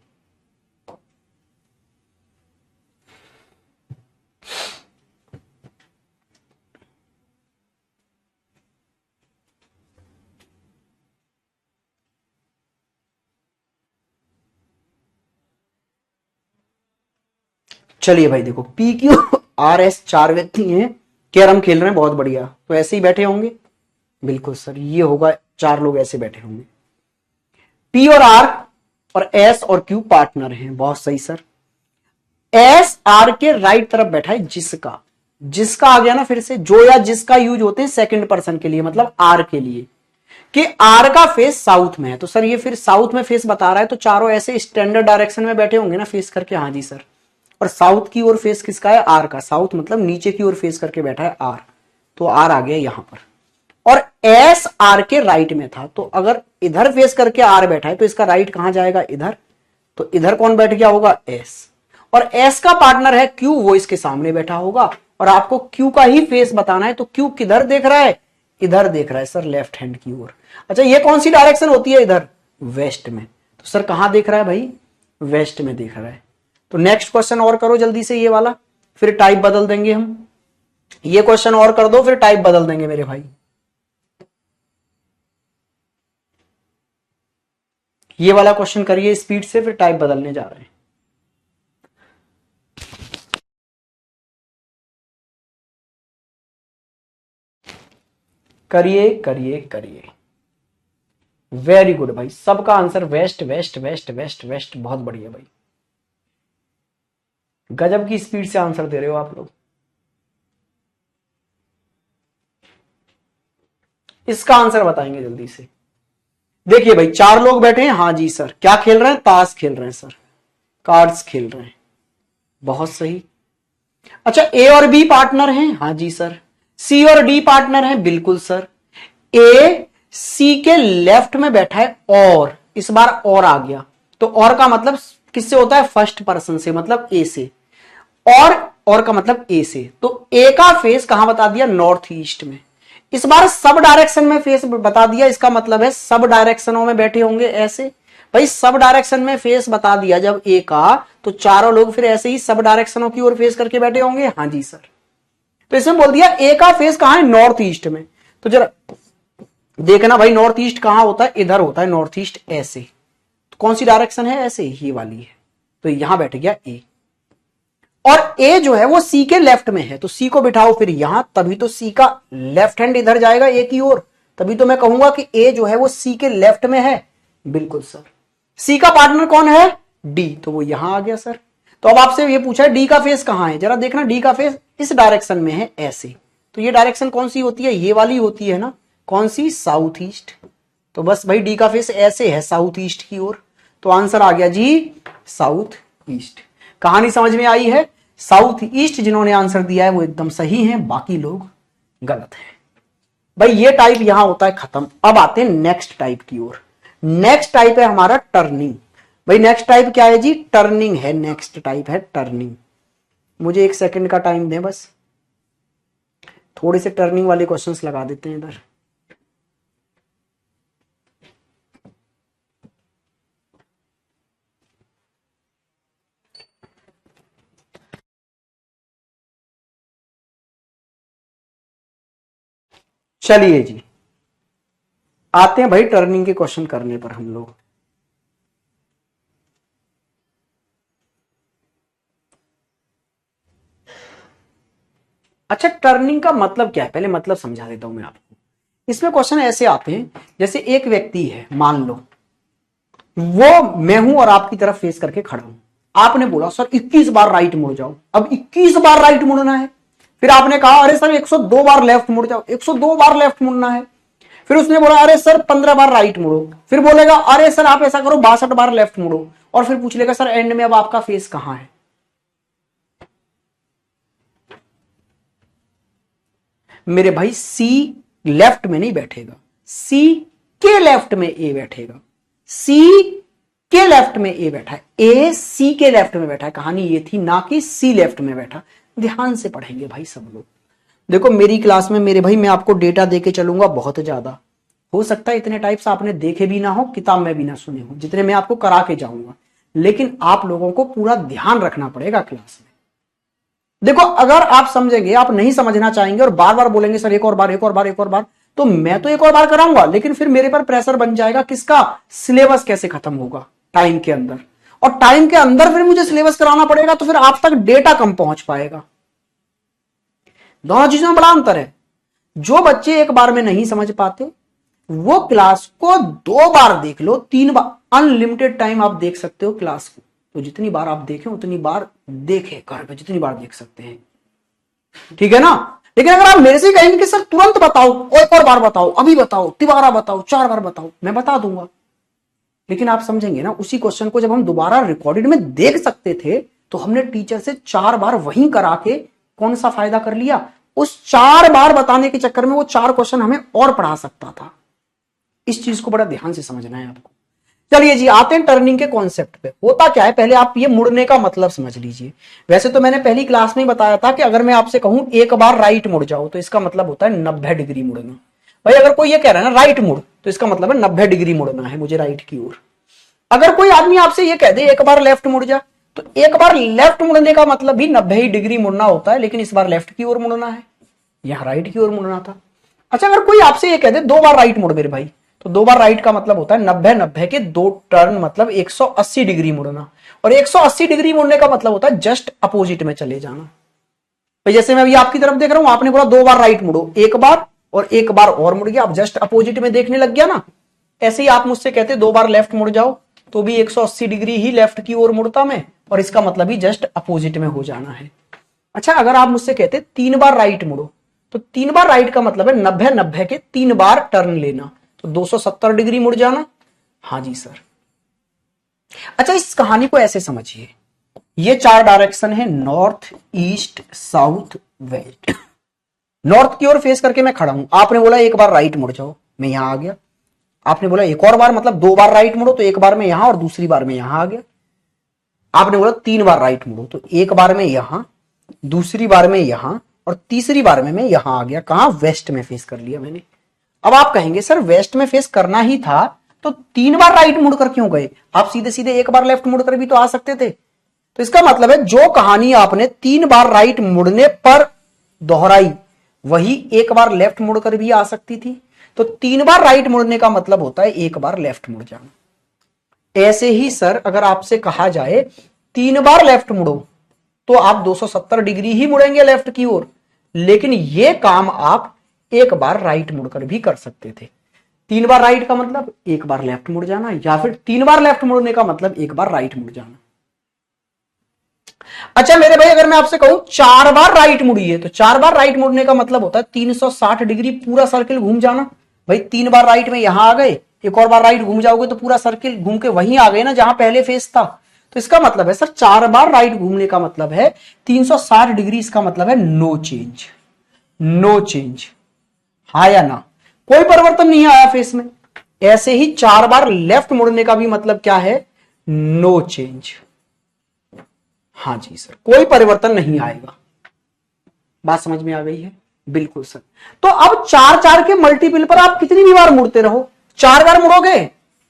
चलिए भाई देखो, पी क्यू आर एस 4 व्यक्ति हैं, कैरम खेल रहे हैं, बहुत बढ़िया, तो ऐसे ही बैठे होंगे। बिल्कुल सर, ये होगा, 4 लोग ऐसे बैठे होंगे। पी और आर और एस और क्यू पार्टनर हैं, बहुत सही सर। एस आर के राइट तरफ बैठा है जिसका, जिसका आ गया ना फिर से, जो या जिसका यूज होते हैं सेकंड पर्सन के लिए, मतलब आर के लिए, कि आर का फेस साउथ में है, तो सर ये फिर साउथ में फेस बता रहा है, तो चारों ऐसे स्टैंडर्ड डायरेक्शन में बैठे होंगे ना फेस करके, हाँ जी सर। और साउथ की ओर फेस किसका है, आर का, साउथ मतलब नीचे की ओर फेस करके बैठा है आर, तो आर आ गया यहां पर। और एस आर के राइट में था, तो अगर इधर फेस करके आर बैठा है तो इसका राइट कहां जाएगा, इधर, तो इधर कौन बैठ गया होगा, एस। और एस का पार्टनर है क्यू, वो इसके सामने बैठा होगा, और आपको क्यू का ही फेस बताना है, तो क्यू किधर देख रहा है, इधर देख रहा है सर, लेफ्ट हैंड की ओर। अच्छा, ये कौन सी डायरेक्शन होती है, इधर वेस्ट में, तो सर कहां देख रहा है भाई, वेस्ट में देख रहा है। तो नेक्स्ट क्वेश्चन और करो जल्दी से ये वाला, फिर टाइप बदल देंगे हम। ये क्वेश्चन और कर दो, फिर टाइप बदल देंगे मेरे भाई। ये वाला क्वेश्चन करिए स्पीड से, फिर टाइप बदलने जा रहे हैं। करिए करिए करिए, वेरी गुड भाई, सबका answer west west west west west, बहुत बढ़िया भाई, गजब की स्पीड से आंसर दे रहे हो आप लोग। इसका आंसर बताएंगे जल्दी से। देखिए भाई 4 लोग बैठे हैं, हाँ जी सर, क्या खेल रहे हैं? ताश खेल रहे हैं सर, कार्ड्स खेल रहे हैं, बहुत सही। अच्छा ए और बी पार्टनर हैं, हाँ जी सर। सी और डी पार्टनर हैं, बिल्कुल सर। ए सी के लेफ्ट में बैठा है, और इस बार और आ गया, तो और का मतलब किससे होता है? फर्स्ट पर्सन से, मतलब ए से। और का मतलब ए से, तो ए का फेस कहां बता दिया? नॉर्थ ईस्ट में। इस बार सब डायरेक्शन में फेस बता दिया, इसका मतलब है सब डायरेक्शनों में बैठे होंगे ऐसे। भाई सब डायरेक्शन में फेस बता दिया जब ए का, तो चारों लोग फिर ऐसे ही सब डायरेक्शनों की ओर फेस करके बैठे होंगे, हाँ जी सर। तो इसमें बोल दिया ए का फेस कहां है? नॉर्थ ईस्ट में। तो जरा देखना भाई, नॉर्थ ईस्ट कहां होता है? इधर होता है नॉर्थ ईस्ट, ऐसे। तो कौन सी डायरेक्शन है? ऐसे, ये वाली है। तो यहां बैठ गया ए, और ए जो है वो सी के लेफ्ट में है, तो सी को बिठाओ फिर यहां, तभी तो सी का लेफ्ट हैंड इधर जाएगा ए की ओर, तभी तो मैं कहूंगा कि ए जो है वो सी के लेफ्ट में है, बिल्कुल सर। सी का पार्टनर कौन है? डी, तो वो यहां आ गया सर। तो अब आपसे ये पूछा है डी का फेस कहां है, जरा देखना, डी का फेस इस डायरेक्शन में है, ऐसे। तो ये डायरेक्शन कौन सी होती है? ये वाली होती है ना, कौन सी? South east. तो बस भाई डी का फेस ऐसे है, साउथ ईस्ट की ओर, तो आंसर आ गया जी साउथ ईस्ट। कहानी समझ में आई है? साउथ ईस्ट जिन्होंने आंसर दिया है वो एकदम सही है, बाकी लोग गलत हैं। भाई ये टाइप यहां होता है खत्म। अब आते हैं नेक्स्ट टाइप की ओर। नेक्स्ट टाइप है हमारा टर्निंग। भाई नेक्स्ट टाइप क्या है जी? टर्निंग है, नेक्स्ट टाइप है टर्निंग। मुझे 1 सेकंड का टाइम दें बस, थोड़े से टर्निंग वाले क्वेश्चंस लगा देते हैं इधर। चलिए जी, आते हैं भाई टर्निंग के क्वेश्चन करने पर हम लोग। अच्छा टर्निंग का मतलब क्या है, पहले मतलब समझा देता हूं मैं आपको। इसमें क्वेश्चन ऐसे आते हैं, जैसे एक व्यक्ति है, मान लो वो मैं हूं और आपकी तरफ फेस करके खड़ा हूं। आपने बोला सर 21 बार राइट मुड़ जाओ, अब 21 बार राइट मुड़ना है। फिर आपने कहा अरे सर 102 बार लेफ्ट मुड़ जाओ, 102 बार लेफ्ट मुड़ना है। फिर उसने बोला अरे सर 15 बार राइट मुड़ो। फिर बोलेगा अरे सर आप ऐसा करो 62 बार लेफ्ट मुड़ो। और फिर पूछ लेगा सर एंड में अब आपका फेस कहां है? मेरे भाई सी लेफ्ट में नहीं बैठेगा, सी के लेफ्ट में ए बैठेगा। सी के लेफ्ट में ए बैठा है, ए सी के लेफ्ट में बैठा है, कहानी ये थी, ना कि सी लेफ्ट में बैठा। ध्यान से पढ़ेंगे भाई सब लोग। देखो मेरी क्लास में मेरे भाई मैं आपको डेटा देके चलूंगा बहुत ज्यादा। हो सकता है इतने टाइप्स आपने देखे भी ना हो, किताब में भी ना सुने हो, जितने मैं आपको करा के जाऊंगा, लेकिन आप लोगों को पूरा ध्यान रखना पड़ेगा क्लास में। देखो अगर आप समझेंगे, आप नहीं समझना चाहेंगे और बार बार बोलेंगे सर एक और बार एक और बार एक और बार, तो मैं तो एक और बार कराऊंगा, लेकिन फिर मेरे पर प्रेशर बन जाएगा किसका? सिलेबस कैसे खत्म होगा टाइम के अंदर, और टाइम के अंदर फिर मुझे सिलेबस कराना पड़ेगा, तो फिर आप तक डेटा कम पहुंच पाएगा। दोनों चीजों में बड़ा अंतर है। जो बच्चे एक बार में नहीं समझ पाते वो क्लास को 2 बार देख लो, 3 बार, अनलिमिटेड टाइम आप देख सकते हो क्लास को। तो जितनी बार आप देखें उतनी बार देखें, घर पे जितनी बार देख सकते हैं, ठीक है ना। लेकिन अगर आप मेरे से कहेंगे कि सर तुरंत बताओ, एक और बार बताओ, अभी बताओ, तिबारा बताओ, 4 बार बताओ, मैं बता दूंगा। लेकिन आप समझेंगे ना, उसी क्वेश्चन को जब हम दोबारा रिकॉर्डेड में देख सकते थे, तो हमने टीचर से 4 बार वहीं करा के कौन सा फायदा कर लिया? उस 4 बार बताने के चक्कर में वो 4 क्वेश्चन हमें और पढ़ा सकता था। इस चीज को बड़ा ध्यान से समझना है आपको। चलिए जी आते हैं टर्निंग के कॉन्सेप्ट पे। होता क्या है, पहले आप ये मुड़ने का मतलब समझ लीजिए। वैसे तो मैंने पहली क्लास में बताया था कि अगर मैं आपसे कहूं एक बार राइट मुड़ जाओ, तो इसका मतलब होता है 90 डिग्री मुड़ना। भाई अगर कोई ये कह रहा है ना राइट मुड़, तो इसका मतलब है 90 डिग्री मुड़ना है मुझे राइट की ओर। अगर कोई आदमी आपसे ये कह दे एक बार लेफ्ट मुड़ जा, तो एक बार लेफ्ट मुड़ने का मतलब भी 90 डिग्री मुड़ना होता है, लेकिन इस बार लेफ्ट की ओर मुड़ना है, यहां राइट की ओर मुड़ना था। अच्छा अगर कोई आपसे ये कह दे 2 बार राइट मुड़ मेरे भाई, तो 2 बार राइट का मतलब होता है 90 90 के 2 टर्न, मतलब 180 डिग्री मुड़ना। और 180 डिग्री मुड़ने का मतलब होता है जस्ट अपोजिट में चले जाना। भाई जैसे मैं अभी आपकी तरफ देख रहा हूं, आपने बोला 2 बार राइट मुड़ो, एक बार और एक बार और मुड़ गया, आप जस्ट अपोजिट में देखने लग गया ना। ऐसे ही आप मुझसे कहते 2 बार लेफ्ट मुड़ जाओ, तो भी 180 डिग्री ही लेफ्ट की ओर मुड़ता मैं, और इसका मतलब ही जस्ट अपोजिट में हो जाना है। अच्छा, अगर आप मुझसे कहते 3 बार राइट मुड़ो, तो 3 बार राइट का मतलब है 90 90 के 3 बार टर्न लेना, तो 270 डिग्री मुड़ जाना। हाँ जी सर। अच्छा, इस कहानी को ऐसे समझिए, ये 4 डायरेक्शन है, north, east, south, west. North की ओर फेस करके मैं खड़ा हूं, आपने बोला एक बार राइट मुड़ जाओ, मैं यहां आ गया। आपने बोला एक और बार, मतलब 2 बार राइट मुड़ो, तो एक बार में यहां और दूसरी बार में यहां आ गया। आपने बोला 3 बार राइट मुड़ो, तो एक बार में यहां, दूसरी बार में यहां, और तीसरी बार में मैं यहां आ गया। कहां? वेस्ट में फेस कर लिया मैंने। अब आप कहेंगे सर वेस्ट में फेस करना ही था तो 3 बार राइट मुड़कर क्यों गए? आप सीधे सीधे एक बार लेफ्ट मुड़कर भी तो आ सकते थे। तो इसका मतलब है जो कहानी आपने 3 बार राइट मुड़ने पर दोहराई, वही एक बार लेफ्ट मुड़कर भी आ सकती थी। तो 3 बार राइट मुड़ने का मतलब होता है एक बार लेफ्ट मुड़ जाना। ऐसे ही सर अगर आपसे कहा जाए 3 बार लेफ्ट मुड़ो, तो आप 270 डिग्री ही मुड़ेंगे लेफ्ट की ओर, लेकिन यह काम आप एक बार राइट मुड़कर भी कर सकते थे। 3 बार राइट का मतलब एक बार लेफ्ट मुड़ जाना, या फिर 3 बार लेफ्ट मुड़ने का मतलब एक बार राइट मुड़ जाना। अच्छा मेरे भाई, अगर मैं आपसे कहूं 4 बार राइट मुड़िए, तो 4 बार राइट मुड़ने का मतलब होता है 360 डिग्री पूरा सर्किल घूम जाना। भाई 3 बार राइट में यहां आ गए, एक और बार राइट घूम जाओगे तो पूरा सर्किल घूम के वहीं आ गए ना जहां पहले फेस था। तो इसका मतलब है सर 4 बार राइट घूमने का मतलब है 360 डिग्री, इसका मतलब है नो चेंज। नो चेंज, हाँ या ना? कोई परिवर्तन नहीं आया फेस में। ऐसे ही 4 बार लेफ्ट मुड़ने का भी मतलब क्या है? No change. हाँ जी सर, कोई परिवर्तन नहीं आएगा। बात समझ में आ गई है? बिल्कुल सर। तो अब 4 4 के मल्टीपल पर आप कितनी भी बार मुड़ते रहो, 4 बार मुड़ोगे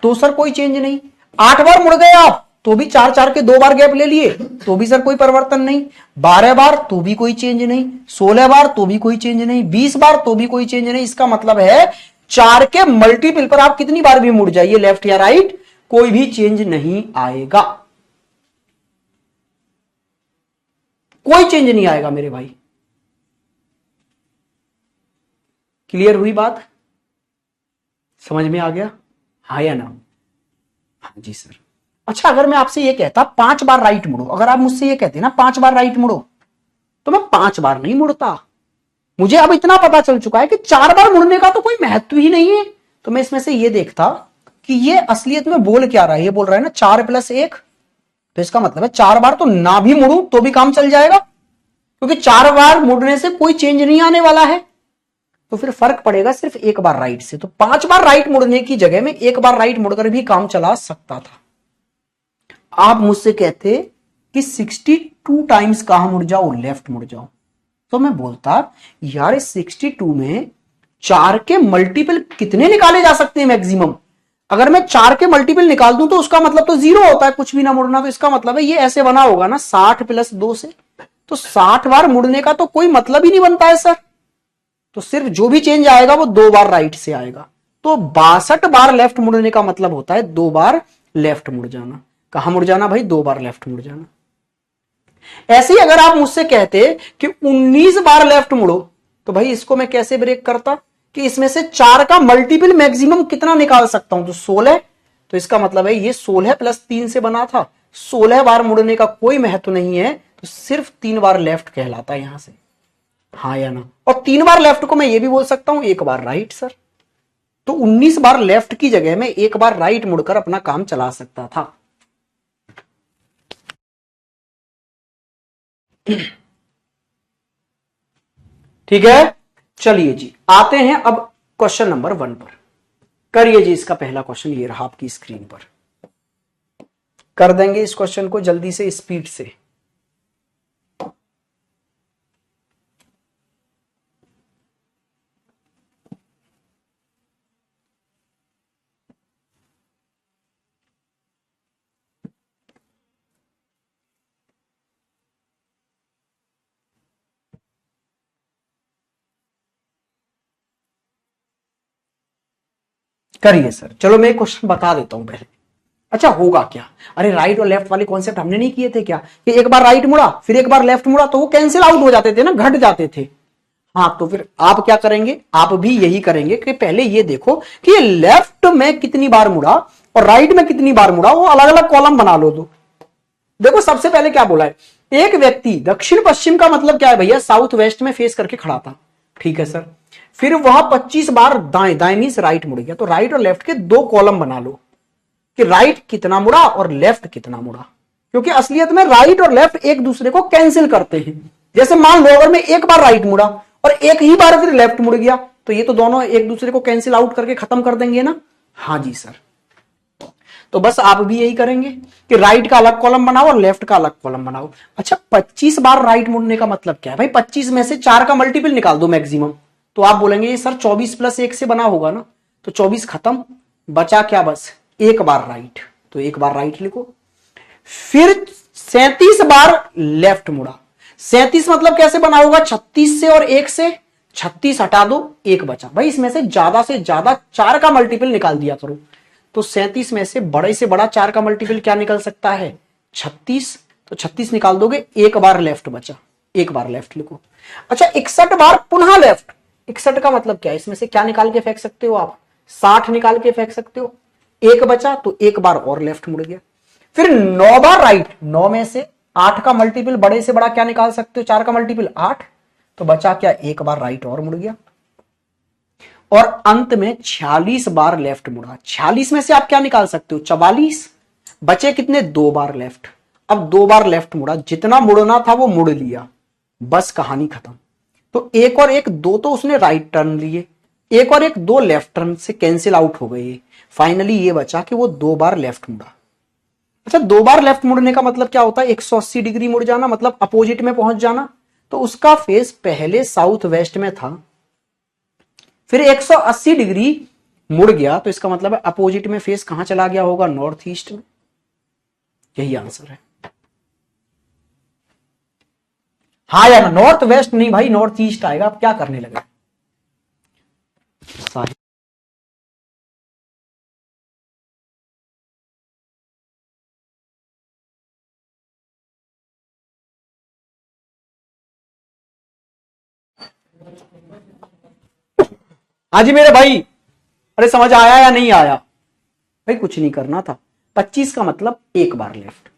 तो सर कोई चेंज नहीं। 8 बार मुड़ गए आप तो भी 4 4 के 2 बार गैप ले लिए तो भी सर कोई परिवर्तन नहीं। 12 बार तो भी कोई चेंज नहीं। 16 बार तो भी कोई चेंज नहीं। 20 बार तो भी कोई चेंज नहीं। इसका मतलब है 4 के मल्टीपल पर आप कितनी बार भी मुड़ जाइए लेफ्ट या राइट, कोई भी चेंज नहीं आएगा। कोई चेंज नहीं आएगा मेरे भाई। क्लियर हुई बात? समझ में आ गया? हाँ या ना? हाँ जी सर। अच्छा, अगर मैं आपसे ये कहता 5 बार राइट मुड़ो, अगर आप मुझसे ये कहते ना 5 बार राइट मुड़ो, तो मैं 5 बार नहीं मुड़ता। मुझे अब इतना पता चल चुका है कि 4 बार मुड़ने का तो कोई महत्व ही नहीं है। तो मैं इसमें से ये देखता कि ये असलियत में बोल क्या रहा है। ये बोल रहा है ना 4 + 1, तो इसका मतलब है 4 बार तो ना भी मुड़ू तो भी काम चल जाएगा, क्योंकि 4 बार मुड़ने से कोई चेंज नहीं आने वाला है। तो फिर फर्क पड़ेगा सिर्फ एक बार राइट से। तो 5 बार राइट मुड़ने की जगह में एक बार राइट मुड़कर भी काम चला सकता था। आप मुझसे कहते कि 62 टाइम्स कहां मुड़ जाओ? लेफ्ट मुड़ जाओ। तो मैं बोलता यार इस 62 में 4 के मल्टीपल कितने निकाले जा सकते हैं मैक्सिमम? अगर मैं 4 के मल्टीपल निकाल दूं तो उसका मतलब तो 0 होता है, कुछ भी ना मुड़ना। तो इसका मतलब है ये ऐसे बना होगा ना 60 + 2 से। तो 60 बार मुड़ने का तो कोई मतलब ही नहीं बनता है सर। तो सिर्फ जो भी चेंज आएगा वो 2 बार राइट से आएगा। तो 62 बार लेफ्ट मुड़ने का मतलब होता है 2 बार लेफ्ट मुड़ जाना। कहां मुड़ जाना भाई? 2 बार लेफ्ट मुड़ जाना। ऐसे ही अगर आप मुझसे कहते कि 19 बार लेफ्ट मुड़ो, तो भाई इसको मैं कैसे ब्रेक करता कि इसमें से 4 का मल्टीपल मैक्सिमम कितना निकाल सकता हूं? तो 16। तो इसका मतलब है ये 16 + 3 से बना था। 16 बार मुड़ने का कोई महत्व नहीं है, तो सिर्फ 3 बार लेफ्ट कहलाता है यहां से। हाँ या ना? और 3 बार लेफ्ट को मैं ये भी बोल सकता हूं एक बार राइट सर। तो 19 बार लेफ्ट की जगह में एक बार राइट मुड़कर अपना काम चला सकता था। ठीक है, चलिए जी आते हैं अब क्वेश्चन नंबर 1 पर। करिए जी, इसका पहला क्वेश्चन ये रहा आपकी स्क्रीन पर। कर देंगे इस क्वेश्चन को जल्दी से, स्पीड से। करिए सर, चलो मैं क्वेश्चन बता देता हूं पहले। अच्छा होगा क्या, अरे राइट और लेफ्ट वाले कॉन्सेप्ट हमने नहीं किए थे क्या, कि एक बार राइट मुड़ा फिर एक बार लेफ्ट मुड़ा तो वो कैंसिल आउट हो जाते थे ना, घट जाते थे। हाँ तो फिर आप क्या करेंगे, आप भी यही करेंगे कि पहले ये देखो कि लेफ्ट में कितनी बार मुड़ा और राइट में कितनी बार मुड़ा, वो अलग अलग कॉलम बना लो। तो देखो सबसे पहले क्या बोला है, एक व्यक्ति दक्षिण पश्चिम का मतलब क्या है भैया, साउथ वेस्ट में फेस करके खड़ा था, ठीक है सर। फिर वह 25 बार दाएं, दाएं मींस राइट मुड़ गया, तो राइट और लेफ्ट के दो कॉलम बना लो कि राइट कितना मुड़ा और लेफ्ट कितना मुड़ा, क्योंकि असलियत में राइट और लेफ्ट एक दूसरे को कैंसिल करते हैं। जैसे मान लो अगर मैं एक बार राइट मुड़ा और एक ही बार फिर लेफ्ट मुड़ गया, तो ये तो दोनों एक दूसरे को कैंसिल आउट करके खत्म कर देंगे ना। हाँ जी सर, तो बस आप भी यही करेंगे कि राइट का अलग कॉलम बनाओ और लेफ्ट का अलग कॉलम बनाओ। अच्छा 25 बार राइट मुड़ने का मतलब क्या है भाई, 25 में से 4 का मल्टीपल निकाल दो मैक्सिमम, तो आप बोलेंगे ये सर 24 प्लस 1 से बना होगा ना, तो 24 खत्म, बचा क्या बस एक बार राइट, तो एक बार राइट लिखो। फिर 37 बार लेफ्ट मुड़ा, 37 मतलब कैसे बना होगा, 36 से और 1 से, 36 हटा दो एक बचा, भाई इसमें से ज्यादा 4 का मल्टीपल निकाल दिया करो। तो 37 में से बड़ा 4 का मल्टीपल क्या निकल सकता है, 36, तो 36 निकाल दोगे, एक बार लेफ्ट बचा, एक बार लेफ्ट लिखो। अच्छा 61 बार पुनः लेफ्ट, 61 का मतलब क्या है, इसमें से क्या निकाल के फेंक सकते हो आप, 60 निकाल के फेंक सकते हो, एक बचा तो एक बार और लेफ्ट मुड़ गया। फिर 9 बार राइट, 9 में से 8 का मल्टीपल बड़े से बड़ा क्या निकाल सकते हो, 4 का मल्टीपल 8, तो बचा क्या एक बार राइट और मुड़ गया। और अंत में 46 बार लेफ्ट मुड़ा, 46 में से आप क्या निकाल सकते हो, 44, बचे कितने, 2 बार लेफ्ट। अब 2 बार लेफ्ट मुड़ा, जितना मुड़ना था वो मुड़ लिया, बस कहानी खत्म। तो एक और एक दो तो उसने राइट टर्न लिए, एक और एक दो लेफ्ट टर्न से कैंसिल आउट हो गए, फाइनली ये बचा कि वो 2 बार लेफ्ट मुड़ा। अच्छा 2 बार लेफ्ट मुड़ने का मतलब क्या होता है, 180 डिग्री मुड़ जाना, मतलब अपोजिट में पहुंच जाना। तो उसका फेस पहले साउथ वेस्ट में था, फिर 180 डिग्री मुड़ गया, तो इसका मतलब है अपोजिट में फेस कहां चला गया होगा, नॉर्थ ईस्ट में। यही आंसर है। हाँ या नॉर्थ वेस्ट नहीं भाई, नॉर्थ ईस्ट आएगा, आप क्या करने लगे। हाँ जी मेरे भाई, अरे समझ आया या नहीं आया भाई, कुछ नहीं करना था। 25 का मतलब एक बार लेफ्ट,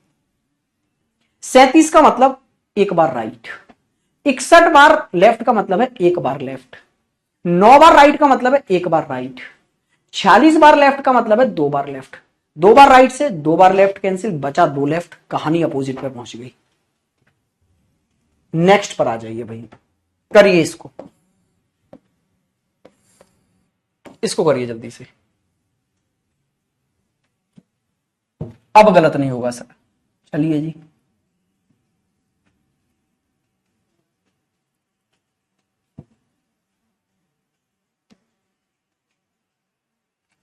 37 का मतलब एक बार राइट, 61 बार लेफ्ट का मतलब है एक बार लेफ्ट, 9 बार राइट का मतलब है एक बार राइट, 46 बार लेफ्ट का मतलब है 2 बार लेफ्ट, 2 बार राइट से 2 बार लेफ्ट कैंसिल, बचा 2 लेफ्ट, कहानी अपोजिट पर पहुंच गई। नेक्स्ट पर आ जाइए भाई, करिए इसको, इसको करिए जल्दी से, अब गलत नहीं होगा सर। चलिए जी,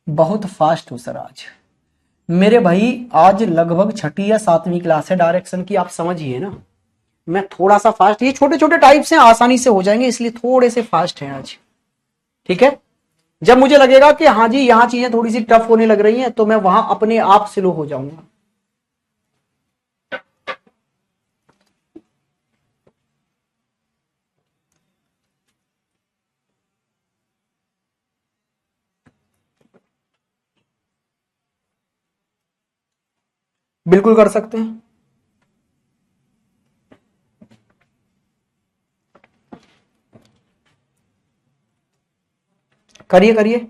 बहुत फास्ट हो सर आज मेरे भाई, आज लगभग छठी या सातवीं क्लास है डायरेक्शन की, आप समझिए ना। मैं थोड़ा सा फास्ट, ये छोटे छोटे टाइप्स हैं, आसानी से हो जाएंगे, इसलिए थोड़े से फास्ट हैं आज, ठीक है। जब मुझे लगेगा कि हाँ जी यहां चीजें थोड़ी सी टफ होने लग रही हैं, तो मैं वहां अपने आप स्लो हो जाऊंगा। बिल्कुल कर सकते हैं, करिए करिए।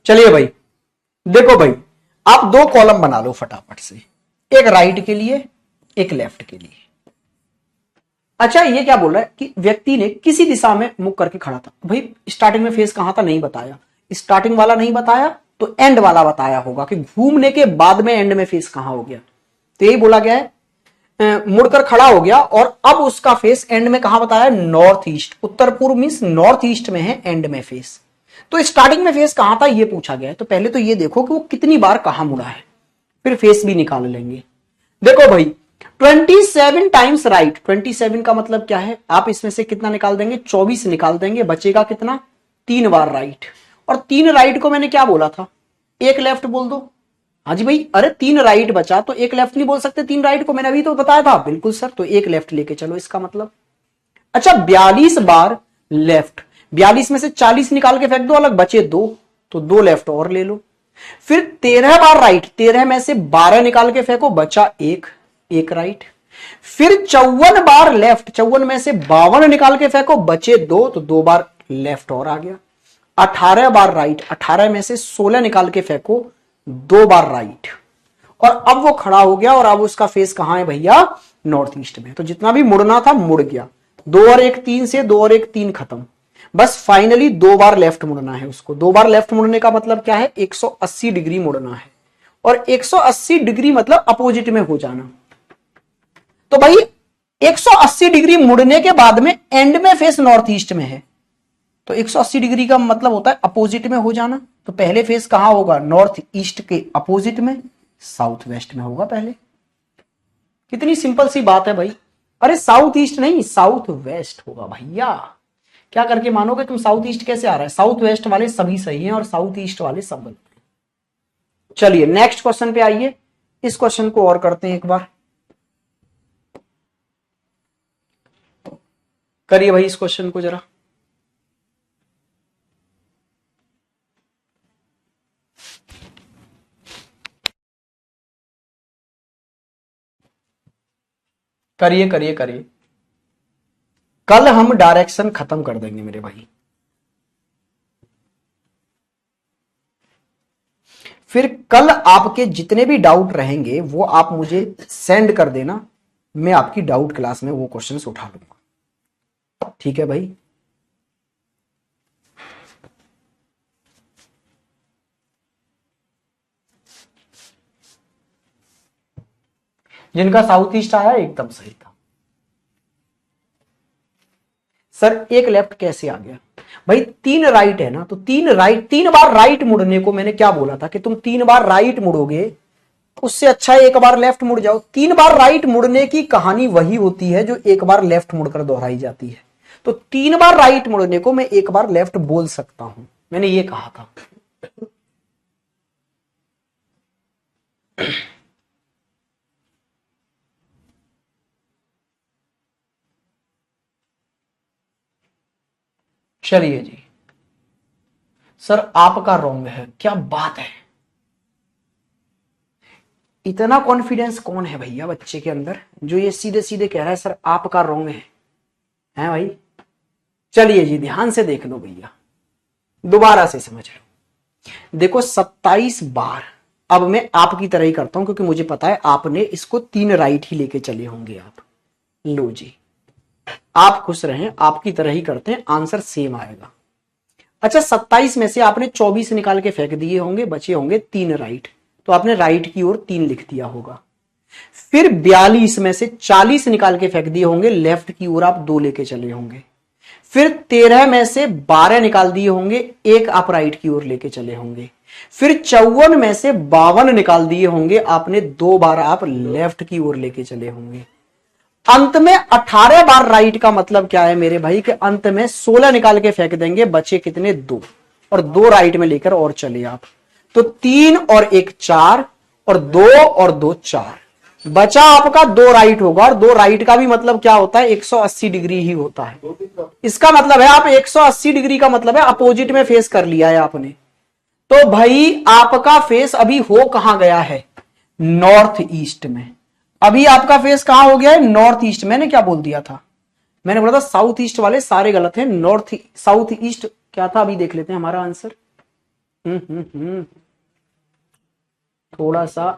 चलिए भाई, देखो भाई, आप दो कॉलम बना लो फटाफट से, एक राइट के लिए एक लेफ्ट के लिए। अच्छा ये क्या बोल रहा है कि व्यक्ति ने किसी दिशा में मुख करके खड़ा था, भाई स्टार्टिंग में फेस कहां था नहीं बताया, स्टार्टिंग वाला नहीं बताया तो एंड वाला बताया होगा कि घूमने के बाद में एंड में फेस कहां हो गया, तो यही बोला गया है, मुड़कर खड़ा हो गया और अब उसका फेस एंड में कहां बताया, नॉर्थ ईस्ट, उत्तर पूर्व मींस नॉर्थ ईस्ट में है एंड में फेस। तो स्टार्टिंग में फेस कहां था ये पूछा गया है, तो पहले तो ये देखो कि वो कितनी बार कहां मुड़ा है, फिर फेस भी निकाल लेंगे। देखो भाई 27 टाइम्स राइट, 27 का मतलब क्या है, आप इसमें से कितना निकाल देंगे, 24 निकाल देंगे, बचेगा कितना, 3 बार राइट। और 3 राइट को मैंने क्या बोला था, एक लेफ्ट बोल दो। हाँ जी भाई, अरे 3 राइट बचा तो एक लेफ्ट नहीं बोल सकते, 3 राइट को मैंने अभी तो बताया था। बिल्कुल सर, तो एक लेफ्ट लेके चलो इसका मतलब। अच्छा 42 बार लेफ्ट, 42 में से 40 निकाल के फेंक दो अलग, बचे 2, तो 2 लेफ्ट और ले लो। फिर 13 बार राइट, 13 में से 12 निकाल के फेंको, बचा एक राइट। फिर 54 बार लेफ्ट, 54 में से 52 निकाल के फेंको, बचे 2, तो 2 बार लेफ्ट और आ गया। 18 बार राइट, 18 में से 16 निकाल के फेंको, 2 बार राइट। और अब वो खड़ा हो गया और अब उसका फेस कहां है भैया, नॉर्थ ईस्ट में। तो जितना भी मुड़ना था मुड़ गया, 2 और 1 3 से, 2 और 1 3 खत्म। बस फाइनली 2 बार लेफ्ट मुड़ना है उसको। 2 बार लेफ्ट मुड़ने का मतलब क्या है, 180 डिग्री मुड़ना है। और 180 डिग्री मतलब अपोजिट में हो जाना। तो भाई 180 डिग्री मुड़ने के बाद में एंड में फेस नॉर्थ ईस्ट में है, तो 180 डिग्री का मतलब होता है अपोजिट में हो जाना। तो पहले फेस कहां होगा, नॉर्थ ईस्ट के अपोजिट में, साउथ वेस्ट में होगा पहले। कितनी सिंपल सी बात है भाई। अरे साउथ ईस्ट नहीं, साउथ वेस्ट होगा भैया। क्या करके मानोगे तुम, साउथ ईस्ट कैसे आ रहा है, साउथ वेस्ट वाले सभी सही हैं और साउथ ईस्ट वाले सब गलत हैं। चलिए नेक्स्ट क्वेश्चन पे आइए, इस क्वेश्चन को और करते हैं एक बार। करिए भाई इस क्वेश्चन को जरा। करिए करिए करिए, कल हम डायरेक्शन खत्म कर देंगे मेरे भाई। फिर कल आपके जितने भी डाउट रहेंगे वो आप मुझे सेंड कर देना, मैं आपकी डाउट क्लास में वो क्वेश्चंस उठा लूंगा। ठीक है भाई। जिनका साउथ ईस्ट आया एकदम सही था। सर एक लेफ्ट कैसे आ गया, भाई 3 राइट है ना, तो 3 राइट, 3 बार राइट मुड़ने को मैंने क्या बोला था कि तुम 3 बार राइट मुड़ोगे, उससे अच्छा है एक बार लेफ्ट मुड़ जाओ। 3 बार राइट मुड़ने की कहानी वही होती है जो एक बार लेफ्ट मुड़कर दोहराई जाती है। तो 3 बार राइट मुड़ने को मैं एक बार लेफ्ट बोल सकता हूं, मैंने ये कहा था। चलिए जी, सर आपका रॉन्ग है, क्या बात है। इतना कॉन्फिडेंस कौन है भैया बच्चे के अंदर जो ये सीधे सीधे कह रहा है सर आपका रॉन्ग है भाई। चलिए जी ध्यान से देख लो भैया, दोबारा से समझ लो। देखो 27 बार, अब मैं आपकी तरह ही करता हूं क्योंकि मुझे पता है आपने इसको 3 राइट ही लेके चले होंगे आप। लो जी, आप खुश रहें, आपकी तरह ही करते हैं, आंसर सेम आएगा। अच्छा 27 में से आपने 24 निकाल के फेंक दिए होंगे, बचे होंगे 3 राइट, तो आपने राइट की ओर 3 लिख दिया होगा। फिर 42 में से 40 निकाल के फेंक दिए होंगे, लेफ्ट की ओर आप 2 लेके चले होंगे। फिर 13 में से 12 निकाल दिए होंगे, एक आप राइट की ओर लेके चले होंगे। फिर 54 में से 52 निकाल दिए होंगे, आपने 2 बार आप लेफ्ट की ओर लेके चले होंगे। अंत में 18 बार राइट का मतलब क्या है मेरे भाई, कि अंत में 16 निकाल के फेंक देंगे, बचे कितने, 2, और 2 राइट में लेकर और चले आप। तो 3 और 1 4, और 2 और 2 4, बचा आपका 2 राइट होगा। और 2 राइट का भी मतलब क्या होता है, 180 डिग्री ही होता है। इसका मतलब है आप 180 डिग्री का मतलब है अपोजिट में फेस कर लिया है आपने। तो भाई आपका फेस अभी हो कहां गया है, नॉर्थ ईस्ट में। अभी आपका फेस कहां हो गया है, नॉर्थ ईस्ट। मैंने क्या बोल दिया था, मैंने बोला था साउथ ईस्ट वाले सारे गलत हैं, नॉर्थ साउथ ईस्ट क्या था, अभी देख लेते हैं हमारा आंसर। थोड़ा सा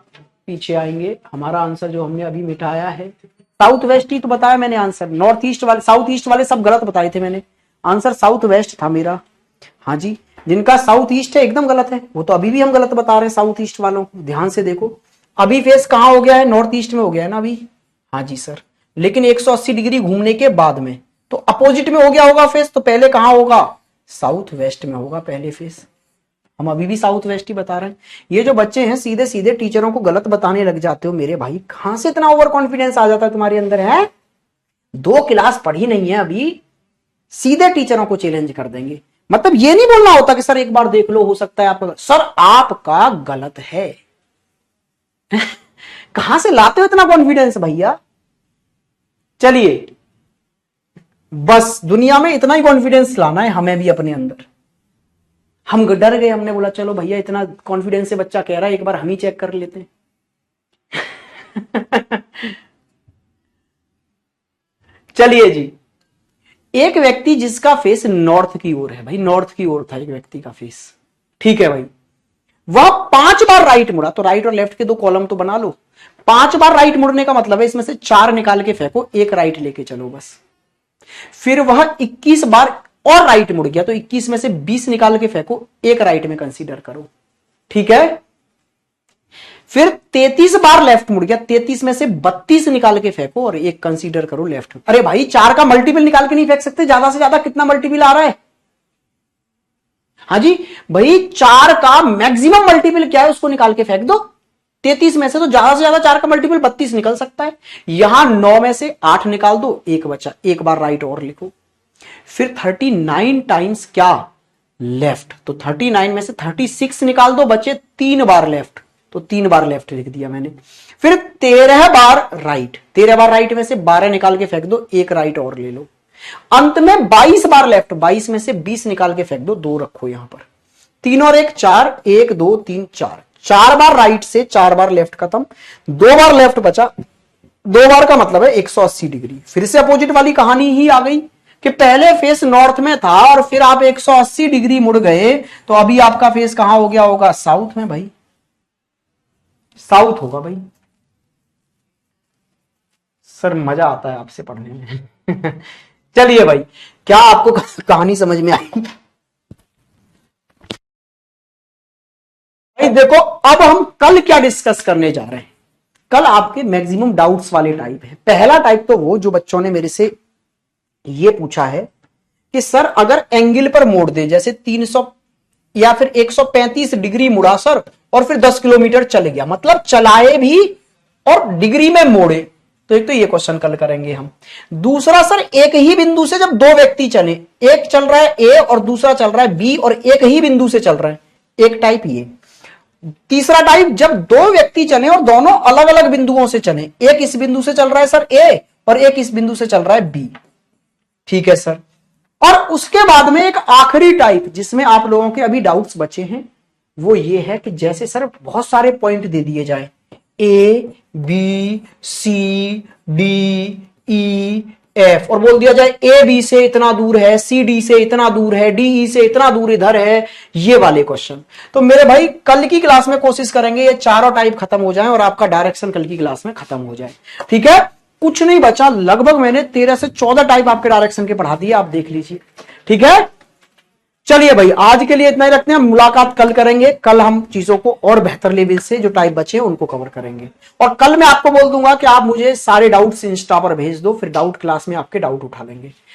पीछे आएंगे, हमारा आंसर जो हमने अभी मिटाया है साउथ वेस्ट ही तो बताया मैंने आंसर। नॉर्थ ईस्ट वाले, साउथ ईस्ट वाले सब गलत बताए थे मैंने, आंसर साउथ वेस्ट था मेरा। हाँ जी, जिनका साउथ ईस्ट है एकदम गलत है, वो तो अभी भी हम गलत बता रहे हैं साउथ ईस्ट वालों को। ध्यान से देखो, अभी फेस कहां हो गया है, नॉर्थ ईस्ट में हो गया है ना अभी। हाँ जी सर, लेकिन 180 डिग्री घूमने के बाद में तो अपोजिट में हो गया होगा फेस, तो पहले कहां होगा, साउथ वेस्ट में होगा पहले फेस। हम अभी भी साउथ वेस्ट ही बता रहे हैं। ये जो बच्चे हैं सीधे सीधे टीचरों को गलत बताने लग जाते हो मेरे भाई, कहां से इतना ओवर कॉन्फिडेंस आ जाता है तुम्हारे अंदर है? 2 क्लास पढ़ी नहीं है अभी, सीधे टीचरों को चैलेंज कर देंगे। मतलब ये नहीं बोलना होता कि सर एक बार देख लो, हो सकता है आपका, सर आपका गलत है। कहां से लाते हो इतना कॉन्फिडेंस भैया? चलिए, बस दुनिया में इतना ही कॉन्फिडेंस लाना है हमें भी अपने अंदर। हम डर गए, हमने बोला चलो भैया इतना कॉन्फिडेंस से बच्चा कह रहा है, एक बार हम ही चेक कर लेते हैं। चलिए जी, एक व्यक्ति जिसका फेस नॉर्थ की ओर है, भाई नॉर्थ की ओर था एक व्यक्ति का फेस, ठीक है भाई, वह 5 बार राइट मुड़ा, तो राइट और लेफ्ट के 2 कॉलम तो बना लो। 5 बार राइट मुड़ने का मतलब है इसमें से 4 निकाल के फेंको, 1 राइट लेके चलो बस। फिर वह 21 बार और राइट मुड़ गया, तो 21 में से 20 निकाल के फेंको, 1 राइट में कंसीडर करो, ठीक है। फिर 33 बार लेफ्ट मुड़ गया, 33 में से 32 निकाल के फेंको और 1 कंसीडर करो लेफ्ट। अरे भाई 4 का मल्टीपल निकाल के नहीं फेंक सकते? ज्यादा से ज्यादा कितना मल्टीपल आ रहा है? हाँ जी भाई, 4 का मैक्सिमम मल्टीपल क्या है उसको निकाल के फेंक दो। 33 में से तो ज्यादा से ज्यादा 4 का मल्टीपल 32 निकल सकता है। यहां 9 में से 8 निकाल दो, 1 बचा, 1 बार राइट और लिखो। फिर 39 टाइम्स क्या? लेफ्ट, तो 39 में से 36 निकाल दो, बचे 3 बार लेफ्ट, तो 3 बार लेफ्ट लिख दिया मैंने। फिर 13 बार राइट, 13 बार राइट में से 12 निकाल के फेंक दो, 1 राइट और ले लो। अंत में 22 बार लेफ्ट, 22 में से 20 निकाल के फेंक दो, 2 रखो यहां पर, 3 और 1 4, 1 2 3 4, 4 बार राइट से 4 बार लेफ्ट खत्म, 2 बार लेफ्ट बचा, 2 बार का मतलब है 180 डिग्री। फिर से अपोजिट वाली कहानी ही आ गई कि पहले फेस नॉर्थ में था और फिर आप 180 डिग्री मुड़ गए, तो अभी आपका फेस कहां हो गया होगा? साउथ में भाई, साउथ होगा भाई। सर मजा आता है आपसे पढ़ने में। चलिए भाई, क्या आपको कहानी समझ में आई? भाई देखो, अब हम कल क्या डिस्कस करने जा रहे हैं। कल आपके मैक्सिमम डाउट्स वाले टाइप है। पहला टाइप तो वो जो बच्चों ने मेरे से ये पूछा है कि सर अगर एंगल पर मोड़ दे, जैसे 300 या फिर 135 डिग्री मुड़ा सर और फिर 10 किलोमीटर चल गया, मतलब चलाए भी और डिग्री में मोड़े, तो एक तो ये क्वेश्चन कल करेंगे हम। दूसरा सर, एक ही बिंदु से जब 2 व्यक्ति चले, एक चल रहा है ए और दूसरा चल रहा है बी और एक ही बिंदु से चल रहा है, एक टाइप ये। तीसरा टाइप, जब 2 व्यक्ति चले और दोनों अलग अलग बिंदुओं से चले, एक इस बिंदु से चल रहा है सर ए और एक इस बिंदु से चल रहा है बी, ठीक है सर। और उसके बाद में एक आखिरी टाइप जिसमें आप लोगों के अभी डाउट्स बचे हैं, वो ये है कि जैसे सर बहुत सारे पॉइंट दे दिए जाए, A B C D E F, और बोल दिया जाए ए बी से इतना दूर है, सी डी से इतना दूर है, डी ई से इतना दूर इधर है, ये वाले क्वेश्चन। तो मेरे भाई कल की क्लास में कोशिश करेंगे ये चारों टाइप खत्म हो जाए और आपका डायरेक्शन कल की क्लास में खत्म हो जाए, ठीक है। कुछ नहीं बचा, लगभग मैंने 13 से 14 टाइप आपके डायरेक्शन के पढ़ा दिए, आप देख लीजिए, ठीक है। चलिए भाई, आज के लिए इतना ही रखते हैं, मुलाकात कल करेंगे। कल हम चीजों को और बेहतर लेवल से जो टाइप बचे हैं उनको कवर करेंगे, और कल मैं आपको बोल दूंगा कि आप मुझे सारे डाउट्स इंस्टा पर भेज दो, फिर डाउट क्लास में आपके डाउट उठा लेंगे।